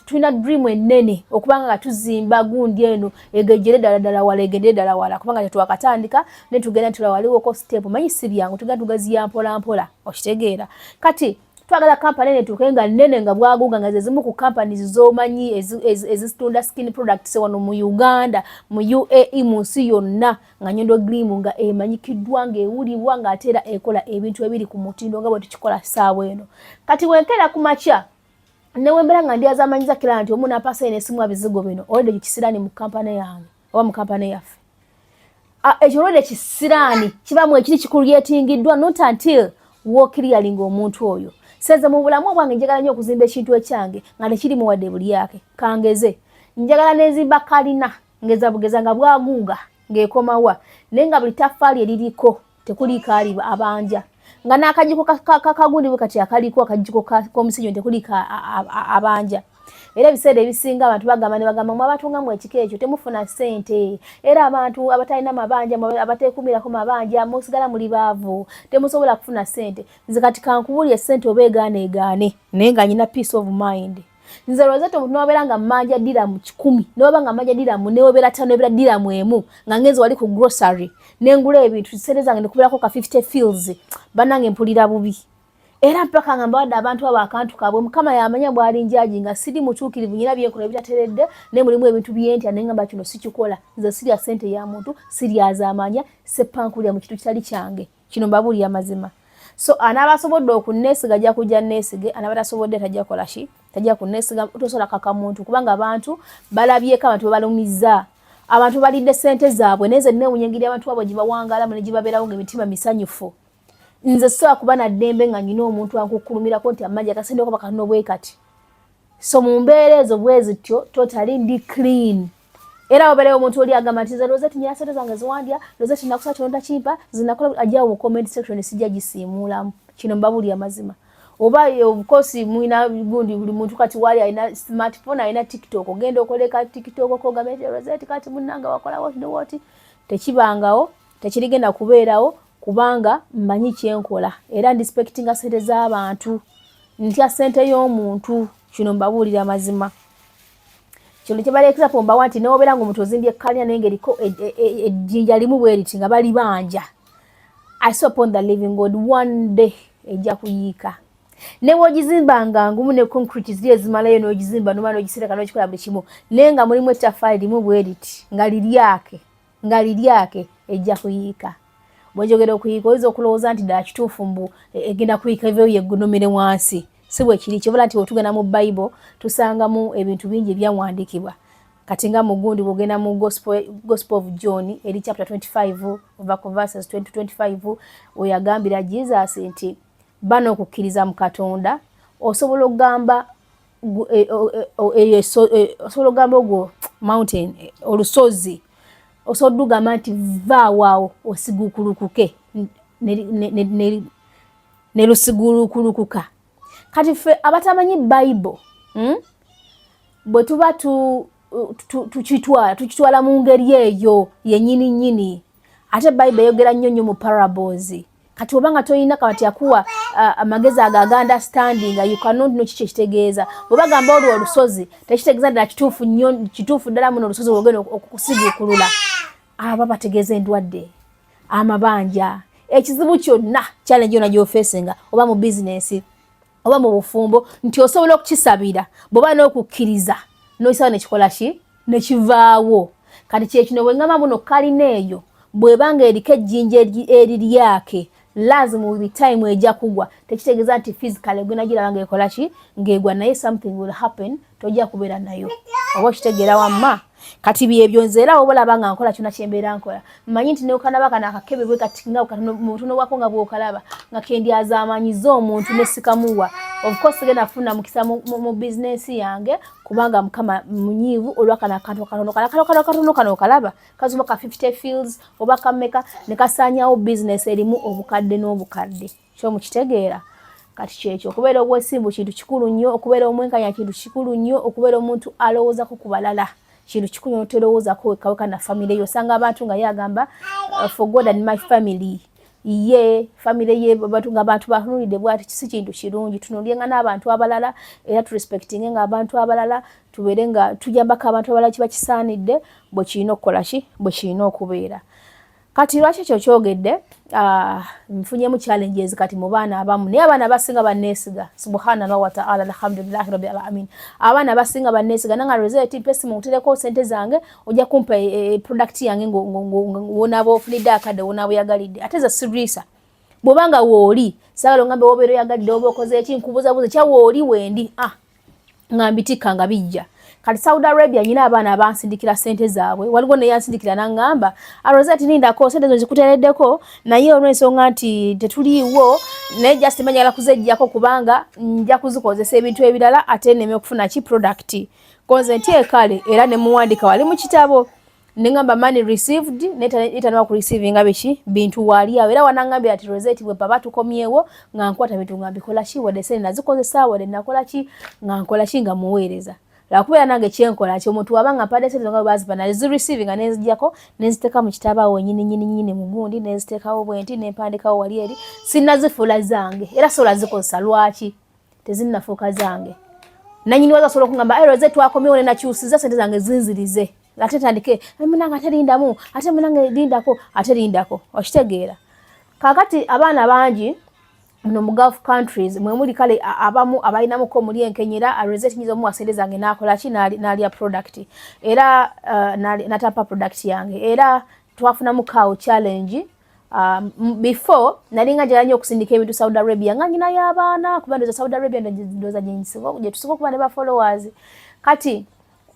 tulina dream ennene okubanga nga tuzimba gundi eno egejjere ddala wala egende ddala wala kubanga tetwakatandika ne tugenda tulawaliwoko step manyi siri yangu tugenda tugaziya mpola okitegeera. Kati twagala kampani netuuke nga nnene nga bwaguga nga zezimu ku companies z'omanyi ezitunda skin products wano mu Uganda mu UAE mu nsi yonna nga Nyondo Glim nga emanyikiddwa ng'ewulibwa ng'ate era ekola ebintu ebiri ku mutindo nga bwe tukikola ssaawa eno. Kati wenkera ku makya newembera nga ndyazamanyiza kira nti omuntu apasa eno esimu abizigo bino olwedde kisirani mu kampani yange oba mu kampani yaffe ekyo olwedde kisirani kibamu ekiri kikulyetingiddwa not until wokiriyalinga omuntu oyo. Seze mu bulamu bwange njagala nnyo okuzimba ekintu ekyange nga tekiri muwadde buli yake kangeze njagala nezimba kalina ngeza bugeza nga bwaguuga ng'ekomawa naye nga buli taffaali eririko tekuliko aliba abanja nga n'akajiko kagundi bwe kati akaliko akajiko k'omusinyo tekuliko abanja. Era ebiseera ebisinga abantu bagamba ne bagamba mwe abatungamu ekika ekyo temufuna ssente era abantu abatalina mabanja abateekumirako mabanja musigala muli baavu temusobola kufuna ssente. Nze kati kankubulye ssente oba egaane naye nga nyina peace of mind. Nze Rosette omuntu n'obeera nga mmanja diramu 10 n'oba nga mmanja diramu n'obeera 5 n'obeera diramu emu nga ngezi wali ku grocery n'engula ebintu ssente zange ne kubeerako ka 50 fills bannange mpulira bubi. Era mpaka nga mbawadde abantu abo akantu kaabwe Mukama yamanya bw'alinjaji nga siri mutuukirivu nyina byenkola ebitateredde ne mulimu ebintu byenti ne ngamba kino sikikola nze sirya ssente ya muntu siryazaamanya seppankulya mu kitu kitali kyange kino mbabuulira mazima. So anaabasobodde okunneesiga ajja kujja nneesige anaabatasobodde tajja kola ki tajja kunneesiga tosobola kaka muntu kubanga abantu balabyeko abantu babalumizza abantu balidde ssente zaabwe naye ze nneewunyengirya abantu abo gye bawangalamu ne gye babeerawo ng'emitima misanyufu. Nze sobola kuba na ddembe nga nyina omuntu ankukulumirako nti amagye akasendeko bakano bwe kati. So mu mbeera ezo bwe zityo totally ndi clean. Era obeerayo omuntu oli agamba nti Rosette nyina ssente zange ziwandya Rosette nakusaba kino takimpa zinakola ajjawo mu comment section sijja gisiimuulamu kino mbabuulira mazima. Oba obukosi mwina gundi buli muntu kati wali alina smartphone alina TikTok ogenda okoleka TikTok kogambe nti Rosette kati munnanga wakola woti tekibangawo tekirigenda kubeerawo kubanga mmanyi kyenkola era ndispectinga ssente z'abantu ntya ssente y'omuntu kino mbabuulira mazima. Kino kyebali example mbawa nti n'obeera ng'omuntu ozimbye kalina naye ng'eriko ejjinja limu bwe riti nga bali banja I saw upon the living God one day ejja kuyiika ne bw'ogizimba nga ngumu ne concrete ziri ezimalayo n'ogizimba n'omala n'ogisireka n'okikola buli kimu naye nga mulimu ettaffaali limu bwe riti nga liryake ejja kuyiika. Bw'enjogera okuyiika oyinza okulowooza nti ddala kituufu mbu egenda kuyiika eveeyo yeggunomere wansi si bwe kiri kyobola nti bwetugenda mu Bible tusangamu ebintu bingi ebyawandiikibwa kati nga mu gundi bw'ogenda mu Gospel of John eri chapter 25 ova ku verses 20-25 oyagambira Jesus nti bano okukkiriza mu Katonda osobola okugamba ogwo mountain olusozi osobola okugamba nti vaawo osigukulukuke ne lusigulukulukuka. Kati ffe abatamanyi Bible bwe tuba tukitwala mu ngeri eyo yennyini ate Bible eyogera nnyo mu parables. Kati obanga toyina kati yakuwa amagezi aga understanding you cannot know kiki kitegeeza. Bwe bagamba olwo olusozi tekitegeeza ddala kituufu ddala muno olusozi wogenda okusigulula aba bategeeza endwadde amabanja ekizibu kyonna challenge yona gyo facinga oba mu business oba mu bufumbo nti osobola okukisabira boba n'okukkiriza n'oyisaba nekikola ki nekivaawo kati kyekino bwe ngamba buno kalina eyo bwebanga eriko ejjinja eriryake lazima with time ejja kugwa tekitegeeza nti physically gwe nagira banga ekola ki ngegwa naye something will happen tojja kubeera nayo oba okitegeera wamma kati byebyo nzeera obola banga nkola kyona kyembeera nkola mmanyi nti neokanaba kana akakebe bwe kati nga mutuno wako nga bwokalaba nga kendyaza amanyiza omuntu nesikamuwa of course gena funa mukisa mu business yange kubanga mukama munyivu olwakana kantu kano okalaba kazuma ka 50 fields oba kameka nekasanyawo business erimu obukadde n'obukadde kyo mukitegeera kati kyekyo okubeera obwesimbu kintu kikulu nnyo okubeera omwenkanya kintu kikulu nnyo okubeera omuntu alowooza ku kubalala kintu kikulu nnyo terowooza ko kaweka na family yo sanga abantu nga yagamba for God and my family ye family ye abantu nga abantu bahulide bwati kisi kintu kirungi tunulyenga n'abantu abalala era tu respecting nga abantu abalala tubeere nga tujambako abantu abalala kiba kisaanidde bwe kirina okukola ki bwe kirina okubeera kati lwaki ekyo kyogedde nfunyemu challenges kati mu baana abamu naye abaana basinga banneesiga subhanallah wa ta'ala alhamdulillahi rabbil alamin abaana basinga banneesiga nanga result pesi mu ntereko sente zange ojja kumpa product yange wona bo fulide akade wona bo yagalidde ateza sirisa bobanga wooli sagalo ngambe wobero yagalidde obo koze eki nkubuza kya wooli wendi ngambitika nga bijja kati Saudi Arabia nyina abaana abansindikira sente zaabwe waliwo ne yansindikira nangamba arozati ninda ko sente zo zikutereddeko naye olw'ensonga nti tetuliiwo ne just manyala kuzejjako kubanga nja kuzikozesa ebintu ebirala ate neme okufuna ki product koze ntiekale era ne muwandika wali mu kitabo nengamba money received netanwa ku receiving abechi bintu wali era wanangambye ati rosette bwe baba tukomyewo nga nkwata bintu ngambikola ki wade sene nazikozesa wade nakola ki nga nkola ki nga muweereza lakubera nange kyenkola kyo omuntu wabanga pade sente nga bazi bana zi receiving anezijako neziteka mu kitaba wo nyini mu gundi nezitekawo bwenti nempandikawo wali eri sinazifula zange era sola zikozesa lwaki tezinnafuka zange nanyini waza sola kungamba rosette wakomyewo na kyusiza sente zange zinzirize ate tandike munanga terindamu ate munanga lindako ate lindako okitegeera kakati abaana bangi no mu Gulf countries mwe muli kale abamu abayinamu ko muri enkenyera result nyizo mu asende zange nakola ki nali product era natapa product yange era twafuna mu cow challenge before nalinga jalanyo okusindika ebintu Saudi Arabia nga nyina y'abaana kubanda za Saudi Arabia ndoza jinsibo je tusuko kuba ne ba followers kati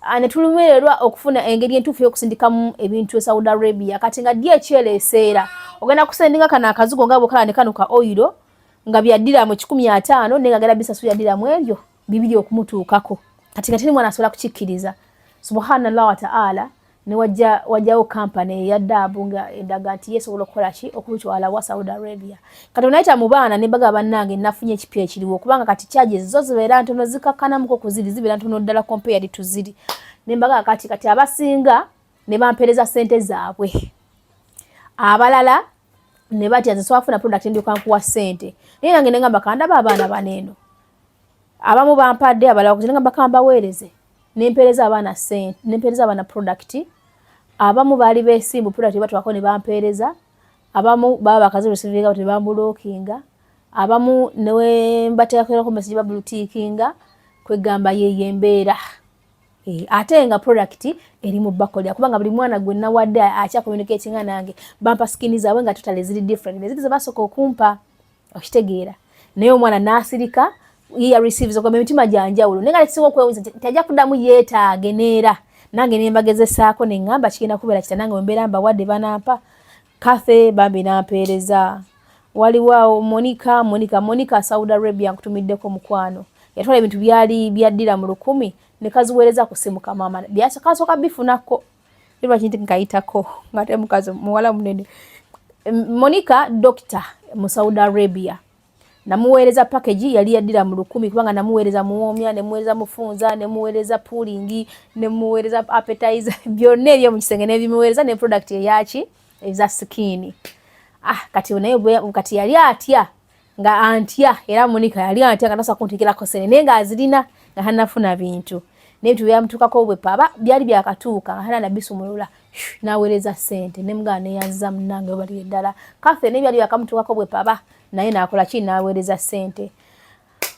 anetulumererwa okufuna engeri entufu yokusindikamu ebintu Saudi Arabia kati nga DHL ogenda kusendinga kana akazugo ngabo kala ne kanu ka oil nga byaddira mu 15 nenga gara bisatu yaddira mu ebyo bibiri okumutuukako kati katini mwana asobola kukikkiriza subhanallah wa ta'ala ne wajjawo company ya dabu nga endaga nti yesobola okukola ki okubitwala wa Saudi Arabia kati onaita mu baana ne baga bannange nafunye ekipya ekiriwo kubanga kati charges zo zibeera ntono zikakkana muko kuziri zibeera ntono ddala compared to ziri ne mbaga kati abasinga ne bampereza sente zaabwe abalala ne bati aziswafuna product ndio kankuwa sente naye nange nengamba kandaba abaana baneno abamu bampadde abalala kuzinga bakamba weereze nempereza abaana sente nempereza abaana product abamu bali besimbu product batwako ne bampereza abamu baba bakazi receiving out ne bambulokinga abamu newe mbateekera ku message babulutikinga kwegamba yeyembeera ate nga product eri mu bakoli kubanga buli mwana gwe nawadde acha communicating nange bampa skin zaabwe nga totally ziri different neziti zabasoka okumpa okitegeera naye omwana nasirika ye receives kwa mitima janjawulo nenga letsingo kwewuza tajja kudamu yeetaage neera nange nembagezesaako nengamba kigenda kubeera kitanange wembeera mba wadde banampa kafe bambi nampeereza waliwo Monica Saudi Arabia nkutumiddeko mukwano yatwala ebintu byali byaddira mu 10 ne kaziweereza kusimuka mama byasakasoka bifunako biba kintu nkaitako ngate mukazi muwala munene Monica doctor mu Saudi Arabia namuweereza package yali yaddira mu 10 kubanga namuweereza muwomya nemuweereza mufunza nemuweereza pooling nemuweereza appetizer byonna ebyo mu kisenge nebimuweereza ne product yachi eza skin kati onayo kati yali atya nga antya era Monica yali antya kanasa kuntikira ko sene nenga azirina nga hanafuna bintu nebintu byamtukako obwe paba byali byakatuuka hana na bisumulula naweereza sente ne mugana yazza munange bali ddala kafe ne byali akamutuwako bwe paba naye nakola ki naweereza sente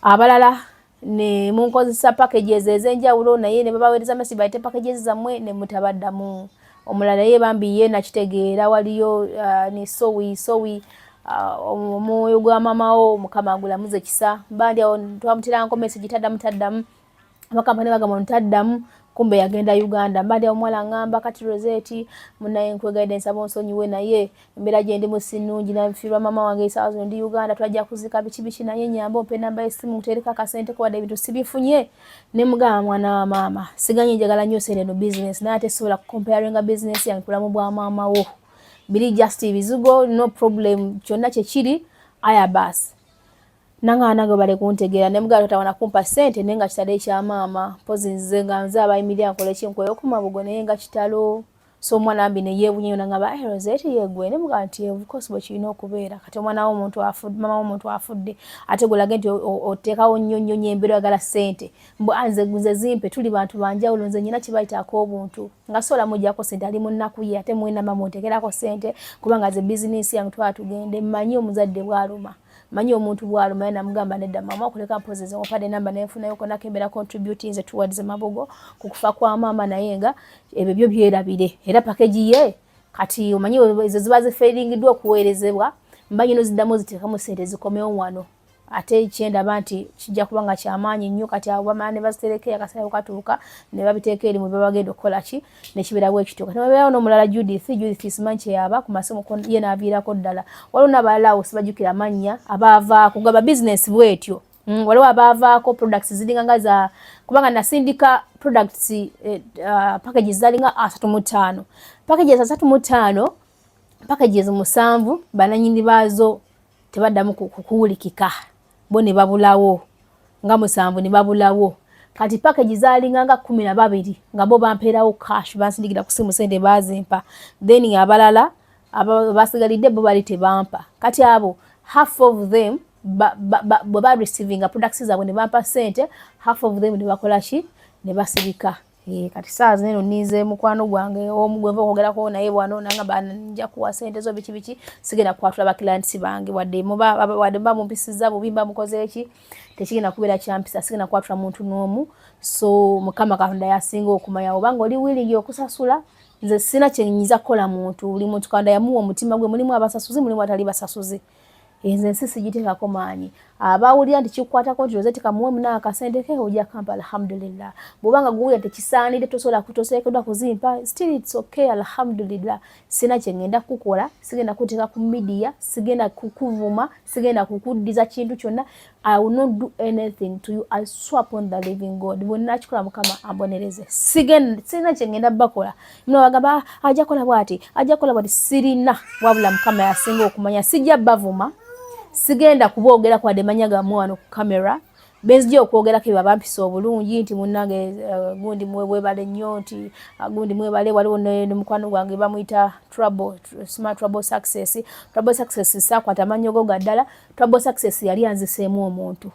abalala ne munkozesa packages ezenjawulo naye ne babaweereza mesi bayite packages zammwe ne mutabaddamu omulala ye bambi ye nakitegeera waliyo ne sowi omwoyo gwa mamawo mukama agulamuze kisa bandi awo twamutirako message taddamu abakampani bagamba ntaddamu kumbe yagenda Uganda mbadde omwala ngamba kati Rosette munaye nkwegedde nsaba onsonyiwe naye embeera gye ndi musinungi nafirwa mama wange isazo ndi Uganda twajja kuzika bichi naye nyamba ompe namba y'essimu mutereka kasente ko wadde ebintu sibifunye ne mugamba mwana wa mama siganye njagala nnyo sereno business naye tesobola comparing business yange kulamu bwa mama wo bili just bizugo no problem kyonna kye kiri aya basi nanga anago bale kuntegera ne mugalo tawana kumpa sente nenga kitale kya mama pozi nzenga nzaba emilia nkole kinkoyo kumabugo nenga kitalo so mwana ambi ne yebunyo nanga Rosette yegwe ne mugalo ti of course bo kino okubeera kati omwana wo omuntu afudde mama wo omuntu afudde ate gulaga nti otekawo nnyonnyo nyembero agala sente mbo anze gunze zimpe tuli bantu banja ulonze nyina kibaita akobuntu nga sola mujja ko sente ali munnaku ye ate mwena mama otekerako sente kubanga ze business yangu twatugende manyi omuzadde bwaluma manyi omuntu bwaluma na mugamba nedda mama okuleka mpozeze opade namba nefuna yoko nakembera contributing towards mabogo kukufa kwa mama nayenga ebyo byo byerabire era package ye kati omanyi ezo zibaze failing dwa kuweerezebwa mbanyi no ziddamu zitekamu sente zikomewo wano ate kyenda banti kijja kubanga kyamaanyi nnyo kati abo bamane bazitereke akasaya okatuuka ne babiteeka eri mu babagenda okukola ki ne kibera bwe kityo kati babeerawo n'omulala Judith Simanche yaba ku masomo ye n'aviirako ddala waliwo n'abalala sibajjukira amannya abaavaako gaba business bwetyo waliwo abaavaako products ziringa nga za kubanga nasindika products packages zalinga 35 packages 35 packages 7 bananyini baazo tebaddamu kukuwulikika bo ne babulawo nga 7 ne babulawo kati package zalinga nga 12 nga bo bampeerawo cash bansindikira ku simu sente bazimpa then abalala abasigalidde bo bali tebampa kati abo half of them ba receiving products zaabwe ne bampa sente half of them ne bakola ki ne basibika kati saazi neno nize mukwano gwange omugweva okogerako naye bwano nanga banja kuwa sente zo bichi sigenda kwatula ba clients bange wadde mumpisiza bubimba mukoze eki tekigenda kubeera kyampisa sigenda kwatula muntu n'omu so mukama Katonda yasinga okumanya obanga oli willing okusasula nze sina kyenyiza kola muntu buli muntu Katonda yamuwa omutima gwe mulimu abasasuzi mulimu atali basasuzi enze nsisi giteekako maanyi abawulira nti kikwatako nti Rosette kamuwe muna akasente ke ojja kampa alhamdulillah bwobanga guwulira nti kisaanidde tosobola kutosekedwa kuzimpa still it's okay alhamdulillah sina kyengenda kukola sigenda kuteeka ku media sigenda kukuvuma sigenda kukuddiza kintu kyonna I will not do anything to you. I swear upon the living God. Bonna kikola mukama ambonereze. Sina kyengenda bakola. Mno bagamba ajja kola bwati sirina wabula mukama yasinga okumanya sijja bavuma. Sigenda kuboogera kwa demanyaga mwana ku camera benzije okwogera ke babampisa obulungi nti munnange gundi mwe bale nnyo nti gundi mwe bale waliwo ne mukwano gwange bamuyita smart trouble success sakwata amanyogo gaddala trouble success yali anziseemu omuntu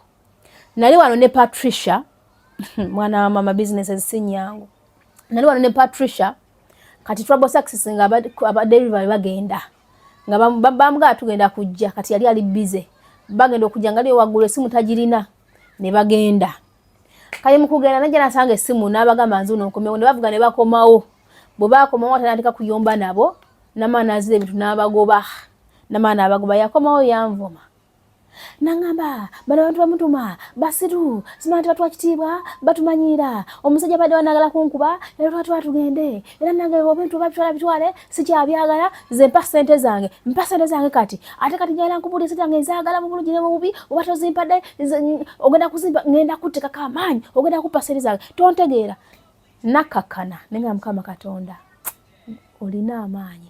nali wano ne Patricia mwana wa mama business ezinyangu nali wano ne Patricia kati trouble success nga delivery bagenda nga bamuga tugenda kujja kati yali ali busy bagenda okujja ngali waggulu esimu tajirina ne bagenda kali mukugenda najja nasanga esimu n'abagamba nzuno nkomewo ne bavuga ne bakomawo bwe bakomawo atandika kuyomba nabo namana azile ebintu n'abagoba namana abagoba yakomawo yanvuma nangamba bano bantu bamutuma basiru simanti batu wakitibwa batumanyira omusajja badde wanagala kunkuba era tugende era nange obintu bitwale sikyabyagala ze mpa sente zange kati ate kati njala nkubuli sente zange nzagala mu bulungi ne mu bubi oba tozimpadde ogenda kuzimpa ngenda kutteka kamanyi ogenda kupa sente zange tontegeera nakakana nenga mukama Katonda olina amaanyi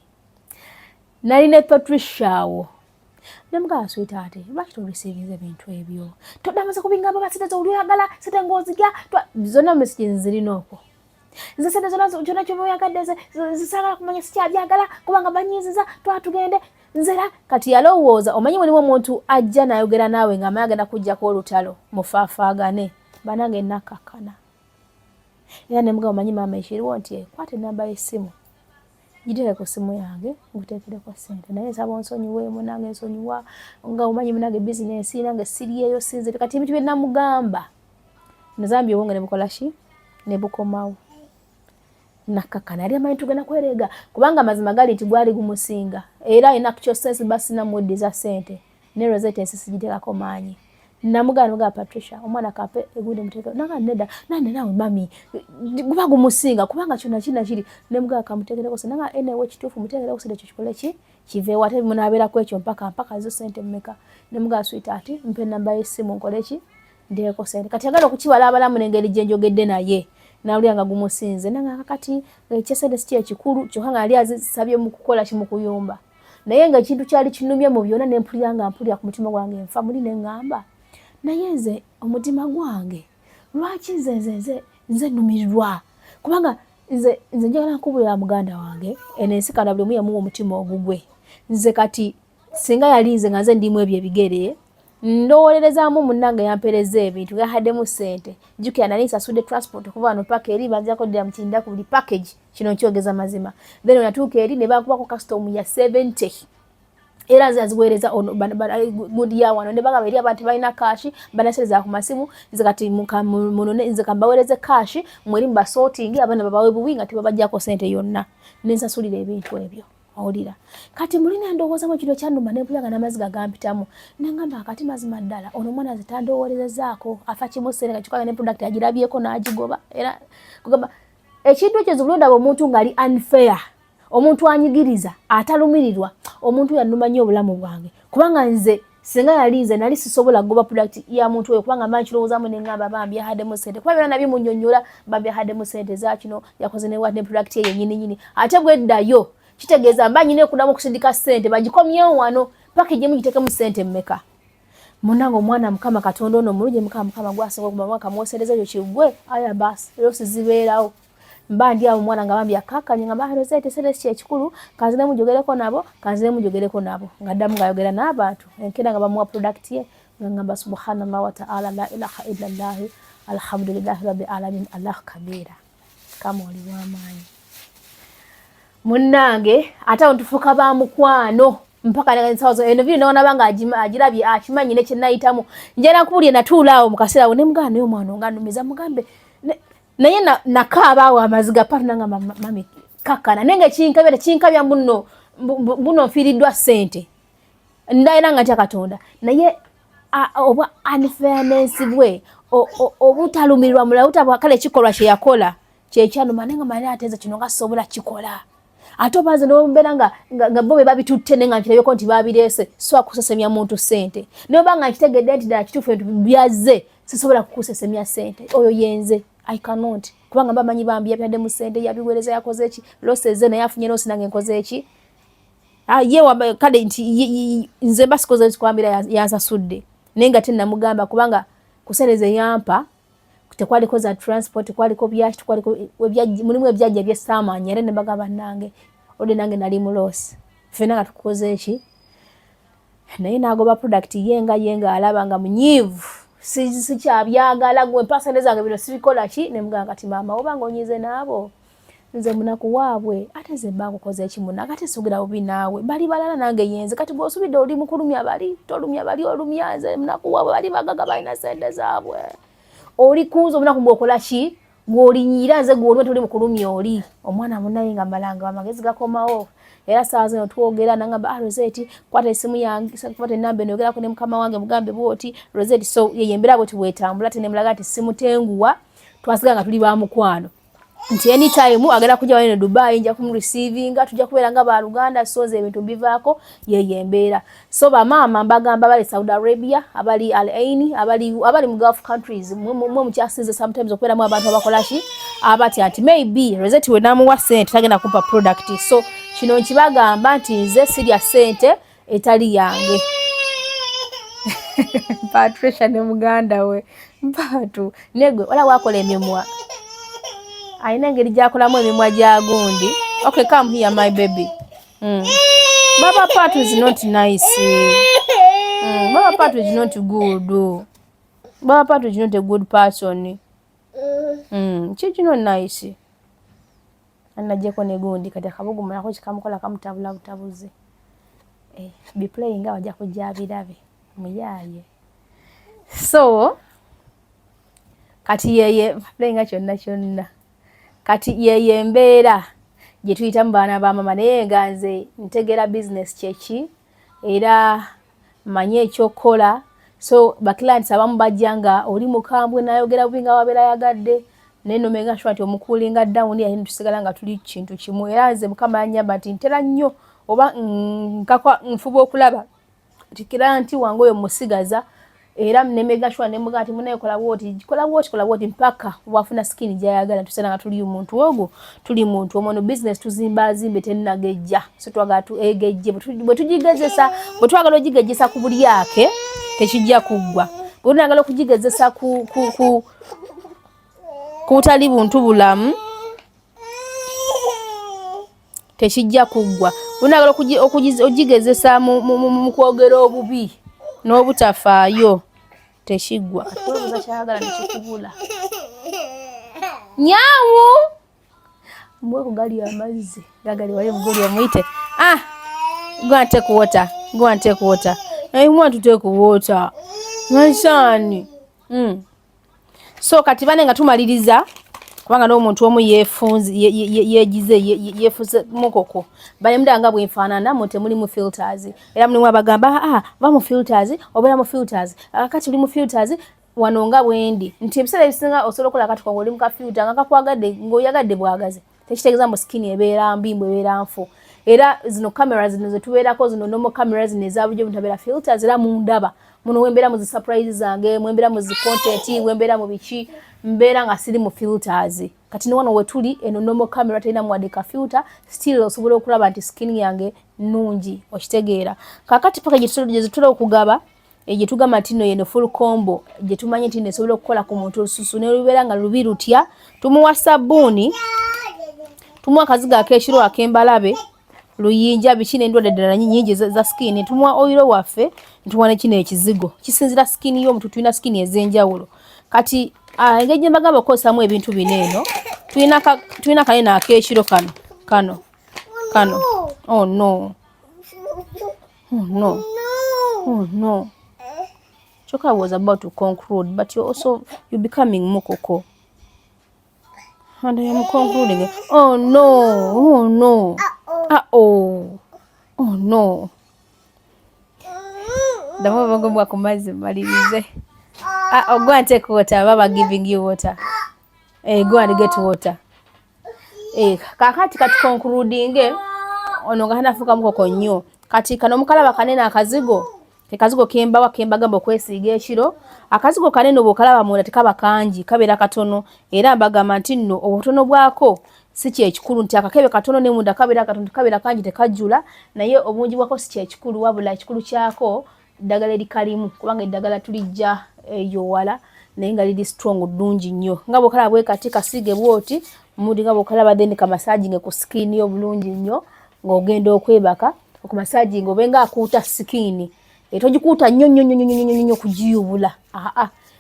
nali ne Patricia wo Namuga sweetheart, lwaki to receiving ebintu ebyo? Todamaze kubingamba basite zo uluyagala, site ngozigya, zona messages zirinoko. Nze site zona kyona kyoyagadde zisagala kumanya sikyabyagala kubanga banyiziza twatugende nzera kati yalowooza omanyi waliwo omuntu ajja nayogera naawe nga mayagenda kujja ko olutalo mufaafagane banange nakakana. Era nemuga omanyi mama ekiriwo nti kwate namba y'essimu. Jitele ku simu yange ngutekere kwa sente naye saba onsonyiwe munange nsonyiwa nga umanyi munange business nange siriyeyo sinze kati ebintu byenna mugamba nazambi obonge ne bukola shi ne bukomawo nakakana ali amanyi tugenda kwerega kubanga mazima gali nti gwali gumusinga era ina kyo sense basi na mudi za sente ne Rosette ensisi jitelako manyi namugana Patricia omwana kape egude muteka nanga neda nande nawe mami guba gumusinga kubanga kyona kina kiri ne muga kamutekereko nanga enewe kitufu mutekereko side kyo kikole ki kive wate munabera kwekyo mpaka zo sente mmeka ne muga sweetheart mpe namba yesimu nkole ki ndeko sente kati agala okukiwala abalamu nengeri jenjogedde naye nawuli anga gumusinze nanga kakati kyesede sitie kikulu kyo hanga ali azisabye mu kukola kimu kuyumba naye nga kintu kyali kinumye mu byona ne mpulira nga mpulira ku mutima gwange nfa muli ne ngamba naye nze omutima gwange lwaki nze numirwa kubanga nze njagala nkubulira muganda wange enensi kana buli muya mu omutima ogugwe nze kati singa yali nze nga nze ndimu ebyo ebigere ndowolerezaamu munnange yampereza ebintu yahaddemu sente jukira nali nsasudde transport okuva wano paka eri banzako ddira mukinda ku buli package kino nkyogeza mazima then natuuka eri ne bakubako custom ya 70 era zaziwereza gudi ya wano ne bagaba eri abantu balina cash banasereza ku masimu nze kati munone nze kambawereze cash mweri mba sorting abana babawe buwinga tebabajjako sente yonna nensasulira ebintu ebyo awulira kati mulina ndowooza mu kino kyannuma ne mpulira n'amaziga gampitamu nengamba akati mazima ddala ono mwana zitandowolerezaako afa kimu sente kachukanga ne product agirabyeko n'agigoba era kugamba ekintu ekyo zibulonda omuntu ngali unfair omuntu anyigiriza atalumirirwa omuntu yannuma nnyo obulamu bwange kubanga nze singa yali nze nali sisobola kugoba product ya muntu oyo kubanga manyi kirowoozamu ne ngamba bambi yahaddemu sente kuba byonna nabyo munnyonnyola bambi yahaddemu sente za kino yakoze ne wadde product ye yennyini ate bweddayo kitegeeza mba nyine kudamu kusindika sente bagikomyewo wano paka gye mugitekemu sente mmeka munango omwana mukama katonda ono muluje mukama gwasinga okuba mwaka mwosereza ekyo kigwe aya basi lero sizibeerawo mba ndi awo mwana nga bambi akakanye nga Rosette sente ekikulu kanzine mujogereko nabo nga ddamu ngayogera n'abantu enkera nga bamuwa product ye nga ngamba subhanallah wa ta'ala la ilaha illallah alhamdulillahi rabbil alamin allahu kabira kama oli w'amaanyi munnange ate ontufuka ba mukwano mpaka n'ensawo eno bino naona banga agirabye akimanyi ne kyenayitamu njana kubulye natuulaawo mu kaseera ne mugana naye omwana onganumiza mugambe naye nakaabaawo amaziga partner nga mami kakana nenge kinkabya buno nfiiriddwa sente ndayira nga ntya Katonda naye oba unfairness bwe obutalumirirwa mulala butabwa kale kikolwa kye yakola kyekyanuma nenga mali ateza kino nga sobola kikola ate obaze n'obeera nga bo be babitutte nenga nkirabyeko nti babirese so akusesemya muntu sente naye obanga nkitegedde nti ddala kituufu ebintu byaze sisobola kukusesemya sente oyo yenze I cannot kubanga bamanyi bambi yapyadde mu sente yabiwereza yakoze eki loseze naye afunye losi nange nkoze eki ye kale nti nze basikoze kwambira yansasudde naye nga tennamugamba kubanga kusereze yampa tekwaliko za transport kwaliko byaki kwaliko mulimu ebyajja by'esamaanya era ne bagamba nange ode nange nali mu losi fena nga tukoze eki naye nagoba product yenga alaba nga munyivu si kyabyagala gwe mpasane zange bino sibikola ki ne muganga kati mama obanga onyize naabo nze munaku waabwe ate nze mbangu koze ekimuna kati sugira obi naawe bali balala nange yenze kati bw'osubidde oli mukulumya bali tolumya bali olumya nze munaku waabwe bali bagaga balina sente zaabwe oli kuuza omunaku gw'okola ki gw'olinyira nze gw'oli toli mukulumya oli omwana munaye nga malanga amagezi gakomawo era saa zino twogera nangamba Rosette kwata esimu yange kwata enamba eno yogerako ne mukama wange mugambe bwoti Rosette so yeyembera bwoti bwetambula ate ne mulaga ati simutenguwa twasiga nga tuli ba mukwano nti anytime agenda kujja wano Dubai nja kumreceivinga tujja kubeera nga ba Luganda soze ebintu bivaako yeyembera so ba mama mbagamba bali Saudi Arabia abali Al Ain abali mu Gulf countries mu kyasize sometimes okubeera mu abantu abakola ki abati ati maybe Rosette we namuwa sente tagenda kumpa product so kino nkibagamba nti nze sirya sente etali yange Patricia ne muganda we mpatu negwe wala wakola emimwa aina ngeri gyakolamu emimwa gya gundi okay come here my baby Baba Patu is not nice Baba Patu is not good Baba Patu is not a good person she's not nice anajeko ne gundi kati akabugu mako kikamukola kamutabula butabuzi be playing abaja kujja birabe muyaye so kati yeye playing kyonna kati yeye mbeera gye tuyita mu baana ba mama naye ganze ntegera business kyeki era manye ekyokola so ba clients abamu bajjanga oli mukambwe nayogera bwinga wabera yagadde neno menga shwati omukulinga down ya tusigala nga tuli kintu kimu era nze mukama yanyamba nti ntera nnyo oba nkakwa nfuba okulaba tikira nti wange oyo musigaza era mnemega shwa nemuga ati munaye kola woti mpaka wafuna skin jayagala tusena nga tuli umuntu ogo tuli muntu omono business tuzimba zimbe tenagejja so twagatu egejje bwe tujigezesa bwe twagala ojigejesa ku buli yake tekijja kuggwa bwe tunagala okujigezesa ku kutali buntu bulamu tekijja kuggwa bwe tunagala okujigezesa mu kwogera obubi n'obutafaayo tekigwa atuluza kyagala nekikubula nyawu mbwe kugali amazzi gagali wali muguli omuyite go and take water I want to take water my son so kati bane nga tumaliriza kubanga n'omuntu omu yefuze mukoko bali mudanga bwinfaanana muti muli mu filters era mulimu abagamba ba mu filters obera mu filters akati muli mu filters wanonga bwendi nti ebisala ebisinga osobola okola akati kwangoli mu ka filter nga kakwagadde ng'oyagadde bwagaze tekitegeeza mu skin ebeera mbi ebeera nfu era zino cameras zino zetubeerako zino normal cameras nezabujjo buntabera filters era mundaba muno wembera mu surprise zange mwembera mu content wembera mu bichi mbera nga siri mu filters kati ne wano wetuli eno normal camera tena mwadeka filter still osobola okulaba nti skin yange nungi okitegeera kakati paka gye okugaba gye tugamba nti no yeno full combo gye tumanye nti nesobola okukola ku muntu olususu ne lubeera nga lubi lutya tumuwa sabbuuni tumuwa akaziga ak'ekiro ak'embalabe luyinja biki n'endwadde ddala nnyingi za skin tumuwa oilo waffe ntumuwa ne kino ekizigo kisinzira skin y'omuntu tulina skin ez'enjawulo kati engeri mbagamba okukozesaamu ebintu bino eno tulina kanene ak'ekiro kano oh no Choka was about to conclude but you're becoming mukoko and I am concluding oh no Damo bagomba kumazi malirize go and take water baba giving you water go and get water kakati kati concluding ono ngahana fuka mukoko nnyo kati kano mukalaba kanene akazigo kembagamba okwesiiga ekiro akazigo kanene obukalaba munda tekaba kangi kabeera katono era mbagamba nti nno obutono bwako si kyekikulu nti akakebe katono ne munda kabeera katono kabeera kangi tekajjula naye obungi bwako si kyekikulu wabula ekikulu kyako ddagala erikalimu kubanga eddagala tulijja eyo wala naye nga liri strong ddungi nnyo nga bwokalaba bwekati kasiige bwoti mudi nga bwokalaba then kamasaging ku skin yo bulungi nnyo ng'ogenda okwebaka okumasaging obenga akuuta skin etogikuuta nnyo kugiyubula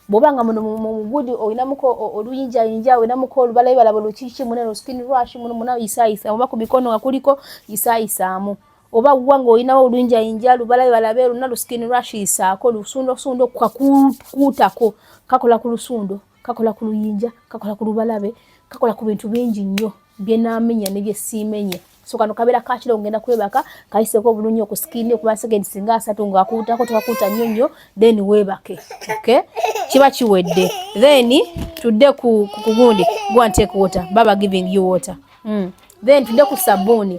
bw'obanga muno mu budi olinamuko oluyinjayinja olinamuko olubalayibalaba lukiiki munene skin rush muna yisaayisa oba ku mikono nga kuliko yisaayisaamu oba gwanga olinawo oluyinjayinja lubalayibalaba eruna lu skin rush yisaako lusundo kakuutako kakola ku lusundo kakola ku luyinja kakola ku lubalabe kakola ku bintu bingi nnyo bye naamenya ne bye siimenye so kano kabeera kakiro ngenda kwebaka kayiseeko obulungi ku skin okuba seconds nga 3 ng'akuutako tekakuuta nnyo then weebake okay kiba kiwedde then tudde ku gundi go and take water baba giving you water then tudde ku sabbuuni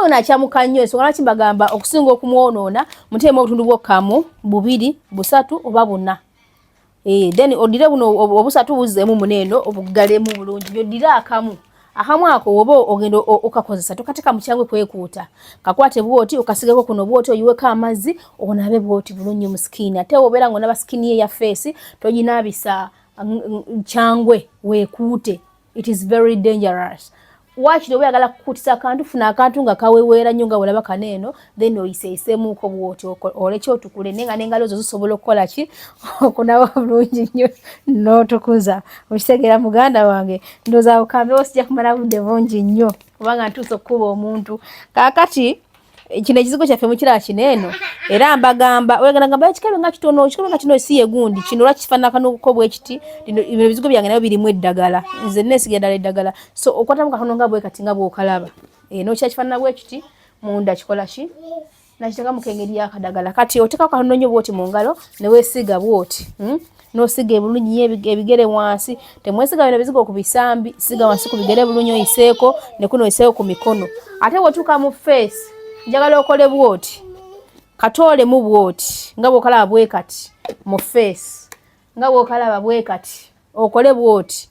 nakyamuka nnyo ensonga lwaki mbagamba okusinga okumwonoona muteemu obutundu bwokkamu 2 3 oba 4 then odire buno obusatu buzzeemu muneeno obugalemu bulungi byodire akamu ako wobo ogendo okakozesa tokatika mukyangwe kwekuuta kakwate bwoti okasigeko kuno bwoti oyiweko amazzi onabe bwoti bulungi mu skin ate obera ngo naba skin ye ya face tojinabisa kyangwe wekuute it is very dangerous wakiri oba oyagala kukutisa akantu funa akantu nga kaweweera nnyo nga bwolaba kaneeno then oyiseeyiseemuuko bw'oti olekya otukule naye nga n'engalo zo zisobola okukola ki okunaaba bulungi nnyo n'otukuza okitegeera muganda wange ndowooza bukambewo sijja kumala budde bungi nnyo kubanga ntuusa okukuba omuntu kaakati kino ekizigo kyaffe mukiraba kineeno era mbagamba oyagala ngamba ekikabe nga kitono ekikabe nga kino si ye gundi kino lwakifaananako bwe kiti bino ebizigo byange nabyo birimu eddagala nze neesiga ddala eddagala so okwatamu katono nga bwe kati nga bw'okalaba n'okyakifaanana bwe kiti munda kikola ki nakiteeka mu kengeri y'akadagala kati oteekako katono nnyo bw'oti mu ngalo ne weesiga bw'oti n'osiga ebulungi nnyo ebigere wansi temwesiga bino bizigo ku bisambi siga wansi ku bigere bulungi oyiseeko ne kuno oyiseeko ku mikono ate bw'otuuka mu feesi njagala okole bw'oti katoolemu bw'oti nga bw'okalaba bwe kati mu feesi nga bw'okalaba bwe kati okole bw'oti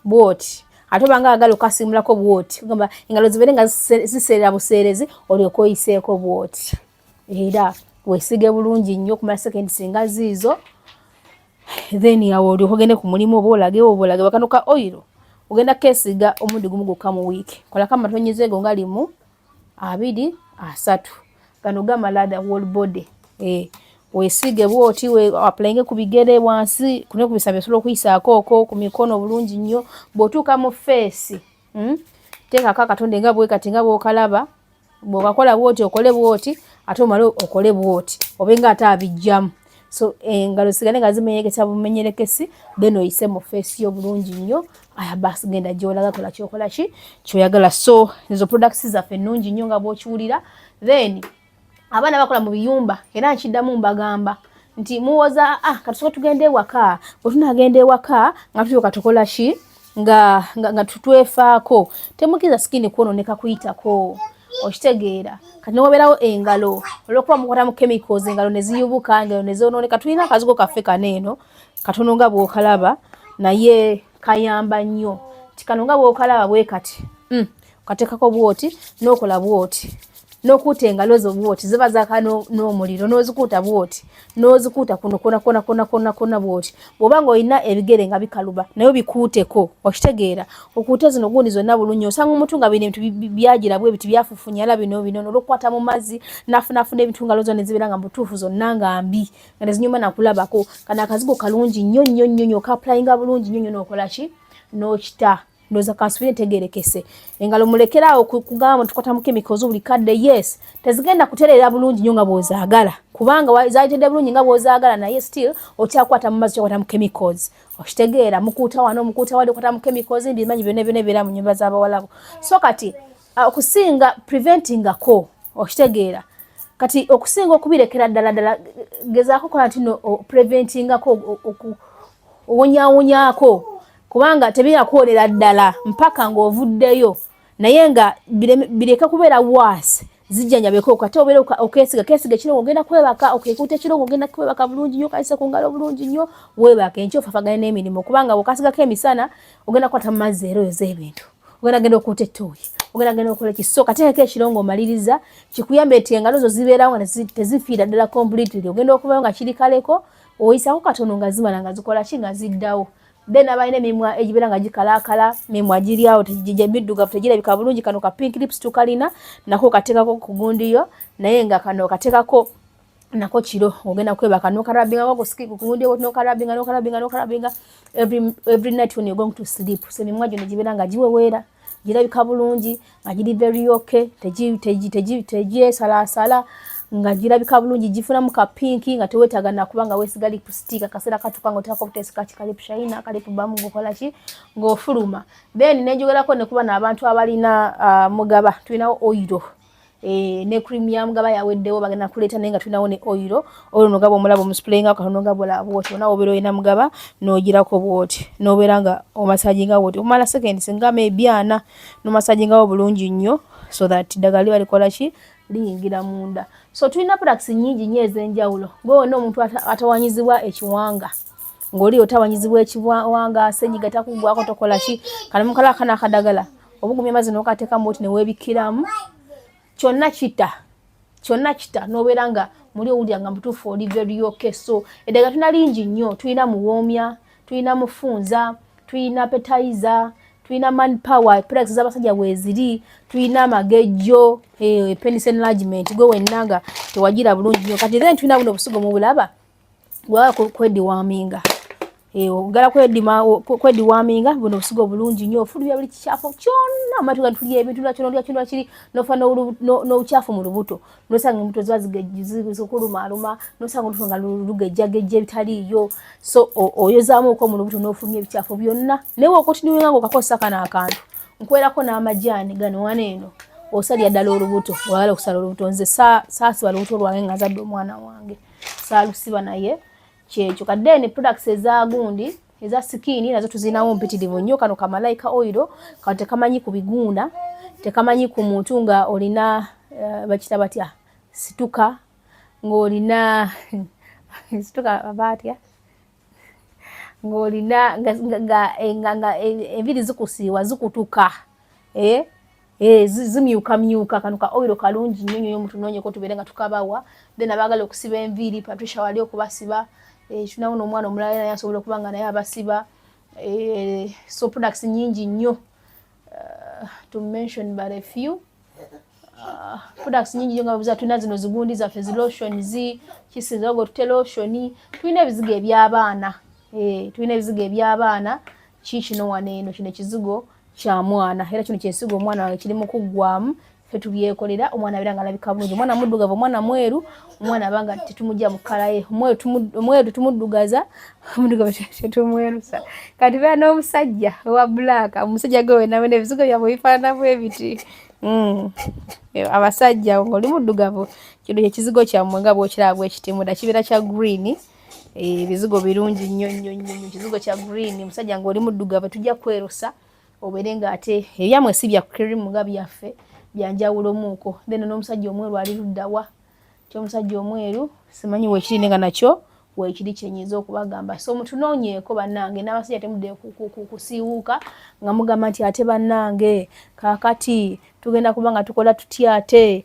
bw'oti ate obanga agala okasimulako bw'oti kugamba engalo zibeere nga ziseerera buseerezi olyoke oyiseeko bw'oti era weesige bulungi nnyo okumala sekendi singa ziizo then awo olyoke ogende ku mulimu oba olage bakano ka oyiro ogenda keesiga omulundi gumu gwokka mu wiiki kolako amatonyezo ego nga 1, 2, 3 gano gamalada whole body weesige bw'oti applyinge ku bigere wansi ku bisambi osobola okuyisaako okwo ku mikono bulungi nnyo bw'otuuka mu feesi teekako akatonde nga bwe kati nga bw'okalaba bw'okakola bw'oti okole bw'oti ate omale okole bw'oti obenga ate abijjamu so engalo sigane nga zimenyekesa bumenyerekesi then oyise mu feesi yo bulungi nnyo aya basi genda gy'olaga kola kyokola ki kyoyagala so ezo products zaffe ennungi nnyo nga bw'okiwulira then abaana bakola mu biyumba era nkiddamu mbagamba nti muwoza katusoka tugende ewaka bwe tunagenda ewaka nga tulyoka tukola ki nga tutwefaako temukiza skin kwononeka kuyitako okitegeera kati nobeerawo engalo olwokuba mukwata mu chemicals engalo ne ziyubuka engalo ne zoononeka tulina akazigo kaffe kaneeno katono nga bw'okalaba naye kayamba nnyo ti kano nga bw'okalaba bwe kati kateekako bw'oti n'okola bw'oti n'okuuta engalo zo bw'oti ziba zaaka n'omuliro n'ozikuuta bw'oti n'ozikuuta kuno kona bw'oti bw'oba ng'olina ebigere nga bikaluba naye bikuuteko okitegeera okuuta zino gundi zonna bulungi osanga omuntu nga bino ebintu byagira bwe biti byafufunyala bino n'olwokukwata mu mazzi nafunafuna ebintu ngalo zo ne zibeera nga butuufu zonna nga mbi nga nezinyuma nakulabako kana akazigo kalungi nnyo okapulayinga bulungi nnyo n'okola ki n'okita ndoza kansubire tegerekese engalo mulekeraawo kugamba tukwata mu chemicals buli kadde yes tezigenda kuterera bulungi nnyo nga bw'ozaagala kubanga zaitedde bulungi nga bw'ozaagala naye still okyakwata mu mazzi kyakwata mu chemicals okitegeera mukuuta wano mukuuta wali okwata mu chemicals mbimanyi byonna bibeera mu nnyumba z'abawalabu so kati okusinga preventingako okitegeera kati okusinga okubirekera ddala gezaako kola ntino preventingako owonyaawonyaako kubanga tebira kuolera ddala mpaka ng'ovuddeyo naye nga bireka kubeera waasi zijjanjabeko kati obeera okesiga ekiro ng'ogenda kwebaka okekuuta ekiro ng'ogenda kwebaka bulungi nnyo kayise ku ngalo bulungi nnyo weebaka enkya ofafagane n'emirimu kubanga bw'okasigako emisana ogenda kukwata mu mazzi era oyoza ebintu ogenda okuuta ettooyi ogenda okukola ki so kateekako ekiro ng'omaliriza kikuyambe eti engalo zo zibeerawo nga tezifiira ddala completely ogenda okubayo nga kiri kaleko oyisako katono nga zimala nga zikola ki nga ziddawo then abalina emimwa egibeera nga gikalaakala emimwa giri awo middugavu tegirabika bulungi kano ka pink lips tukalina nako kateekako ku gundiyo naye nga kano kateekako nako kiro ogenda kwebaka n'okarabinga wako ku gundi ewo n'okarabinga every night when you're going to sleep so emimwa gyo ne gibeera nga giweweera girabika bulungi nga giri very okay tegiesalaasala nga girabika bulungi gifunamu ka pinki nga teweetaaga nakubanga weesiga lipstick akaseera katuka ng'oteekako buteesika kalip shine kalip bamu ng'okola ki ng'ofuluma then nenjogerako ne kuba n'abantu abalina mugaba tulinawo oyiro ne cream ya mugaba yaweddewo bagenda kuleeta naye nga tulinawo ne oyiro nogaba omulaba omusprayinga katono nga bwolaba bwoti onawo obeera olina mugaba n'ogirako bwoti n'obeera nga omasajinga bwoti omala seconds nga maybe 4 n'omasajingawo bulungi nnyo so that ddagala liba likola ki liyingira munda so tulina products nnyingi nnyo ez'enjawulo ng'owonna omuntu atawanyizibwa ekiwanga ng'oli otawanyizibwa ekiwanga senyiga takugwako tokola ki kana mukala kana akadagala obugumya amazzi n'okateekamu bwoti ne weebikkiramu kyonna kita n'obeera nga muli owulira nga mutuufu oli very okay so eddagala tulina lingi nnyo tulina muwoomya tulina mufunza tulina appetizer tuina manpower products z'abasajja weziri tuina magejjo penis enlargement gwe wennaga tewagira bulungi nnyo kati then tuina buno obusigo mu bulaba gwa kwediwaminga ogala kwediwaminga buno obusigo bulungi nnyo ofulubya buli kikyafo kyonna amatu gatulya ebintu nakyo kiri nofa n'obukyafo mu lubuto nosanga embuto ziba zikulumaaluma nosanga olubuto nga lugejjagejja ebitaliiyo so oyozaamuuko mu lubuto n'ofulumya ebikyafu byonna naye okutinuwenga nga okakozesa kano akantu nkwerako n'amajaani gano wano eno osalya ddala olubuto wagala okusala olubuto nze saasiba lubuto lwange nga zadde omwana wange saalusiba naye kyekyo kaddeeni products ezagundi eza skin nazo tuzinawo mpitirivu nnyo kano kamalayika oil kano tekamanyi ku bigunda tekamanyi ku muntu nga olina bakita batya situka ng'olina situka abatya ng'olina nga enviri zikusiiwa zikutuka zimyuka kano ka oil kalungi nnyo nnyo mutunoonyeko tubeere nga tukabawa then abaagala okusiba enviri Patricia wali okubasiba tunawo n'omwana omulala naye asobola okuba nga naye abasiba so products nyingi nnyo to mention but a few products nyingi nnyo nga buza tulina zino zigundi zaffe zilotions kisinzago tute lotion tulina ebizigo eby'abaana tulina ebizigo eby'abaana kikino wano eno kino ekizigo kya mwana era kino kyesiga omwana wange kiri mu kuggwamu ffe tubyekolera omwana abira nga alabika bulungi omwana muddugavu omwana mweru omwana abanga tetumujja mu kkala ye omweru tumuddugaza omuddugavu tetumwerusa kati beera n'omusajja owa black omusajja gwe wenawe n'ebizigo byabwe bifaananamu ebiti abasajja ng'oli muddugavu kino ekizigo kyammwe nga bw'okiraba bw'ekitimuda kibeera kya green ebizigo birungi nnyo nnyo nnyo ekizigo kya green omusajja ng'oli muddugavu tujja kwerusa obeere ng'ate ebyamwe si bya cream nga byaffe byanjawulo muuko then n'omusajja omweru ali luddawa ky'omusajja omweru simanyi weekiri nga nakyo weekiri kyenyiza okubagamba so mutunoonyeeko bannange n'abasajja temudde kusiiwuuka nga mugamba nti ate bannange kaakati tugenda kuba nga tukola tutya ate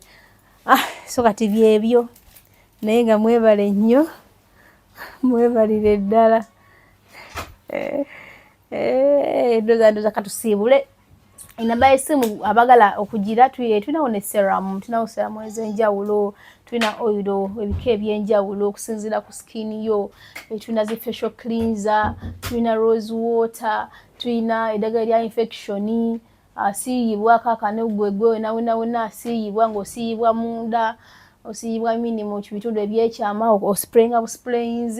so kati byebyo naye nga mwebale nnyo mwebalire ddala ndoza katusiibule inaba esimu abagala okugira tulinawo ne serum tulinawo serum ez'enjawulo tulina oil ebika eby'enjawulo okusinziira ku skin yo tulina zi facial cleanser tulina rose water tulina eddagala lya infection asiiyibwako akanegwegwe nawena asiiyibwa ng'osiiyibwa munda osiiyibwa mu bitundu ebyekyama osprayinga busprayings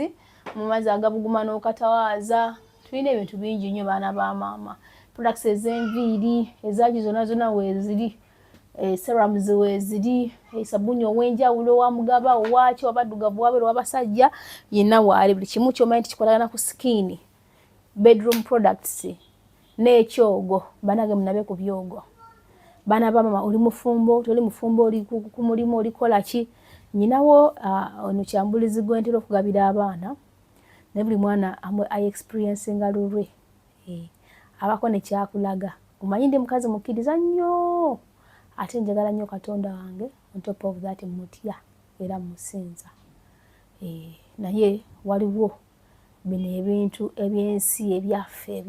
mu mazzi agabuguma n'okatawaaza tulina ebintu bingi nnyo baana ba maama products ez'enviiri ezaaki zonna weeziri serums weeziri sabuni ow'enjawulo wa mugaba owaaki wabaddugavu wabeera wabasajja yenna waali buli kimu ky'omanyi nti kikolagana ku skin bedroom products n'ekyogo banage munabe ku byogo baana ba maama oli mufumbo toli mufumbo oli ku mulimu olikola ki nyinawo ono kyambulizi gw'entera okugabira abaana ne buli mwana I experiencing lulwe abako ne kyakulaga omanyi ndi mukazi mukkiriza nnyo ate njagala nnyo Katonda wange on top of that mutya era musinza naye waliwo bino ebintu ebyensi ebyaffe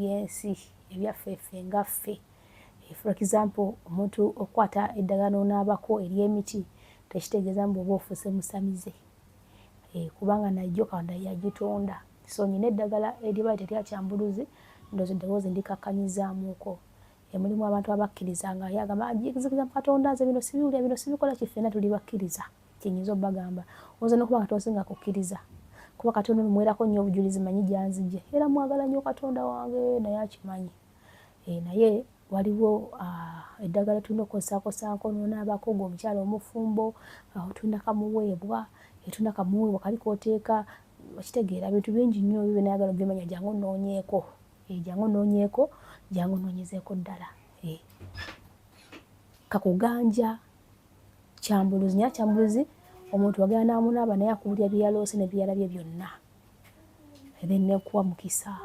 ngaffe for example omuntu okwata eddagala n'onaabako ery'emiti tekitegeeza mbu oba ofuuse musamize kubanga najjo Katonda yagitonda so nyina eddagala eriba terya kyambuluzi ndozo eddoboozi ndikakkanyizaamuuko mulimu abantu abakkiriza nga yagamba jigizikiriza mu Katonda nze bino sibiwulira bino sibikola kifeena tuli bakkiriza kyenyiza obbagamba oza n'okuba nga tosinga kukkiriza kuba Katonda omwerako nnyo obujulizi manyi gyanzije era mwagala nnyo Katonda wange naye akimanyi naye waliwo eddagala tulina okukosaako n'onaabako ng'omukyala omufumbo tulina kamuweebwa tulina kamuweebwa kali kooteeka bakitegeera bintu bingi nnyo byo nayagala obimanya jangu nnoonyeeko jangu nnoonyezeeko ddala kakuganja kyambuluzi nya kyambuluzi omuntu wagala n'amunaaba naye akubulya bye yaloose ne bye yalabye byonna then nekuwa mukisa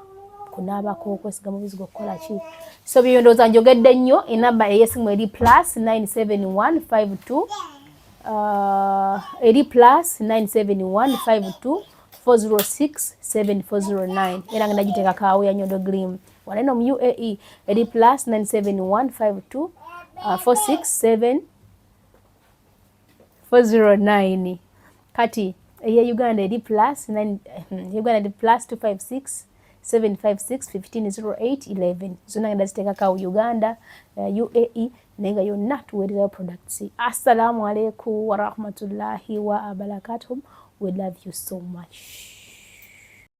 kunaabako okwesiga mu bizigo okukola ki so byo ndowooza njogedde nnyo enamba ey'essimu eri plus 97152 eri plus 97152 406 7409 era nga nagiteeka kaawe ya Nyondo Glim waneno mu UAE eri plus 97152 467 409. Kati eya Uganda eri plus 9 Uganda eri plus 256 756 1508 11. Zona ngenda ziteka ka Uganda UAE nenga yonna tuwerera products. Assalamu alaikum wa rahmatullahi wa barakatuh. We love you so much.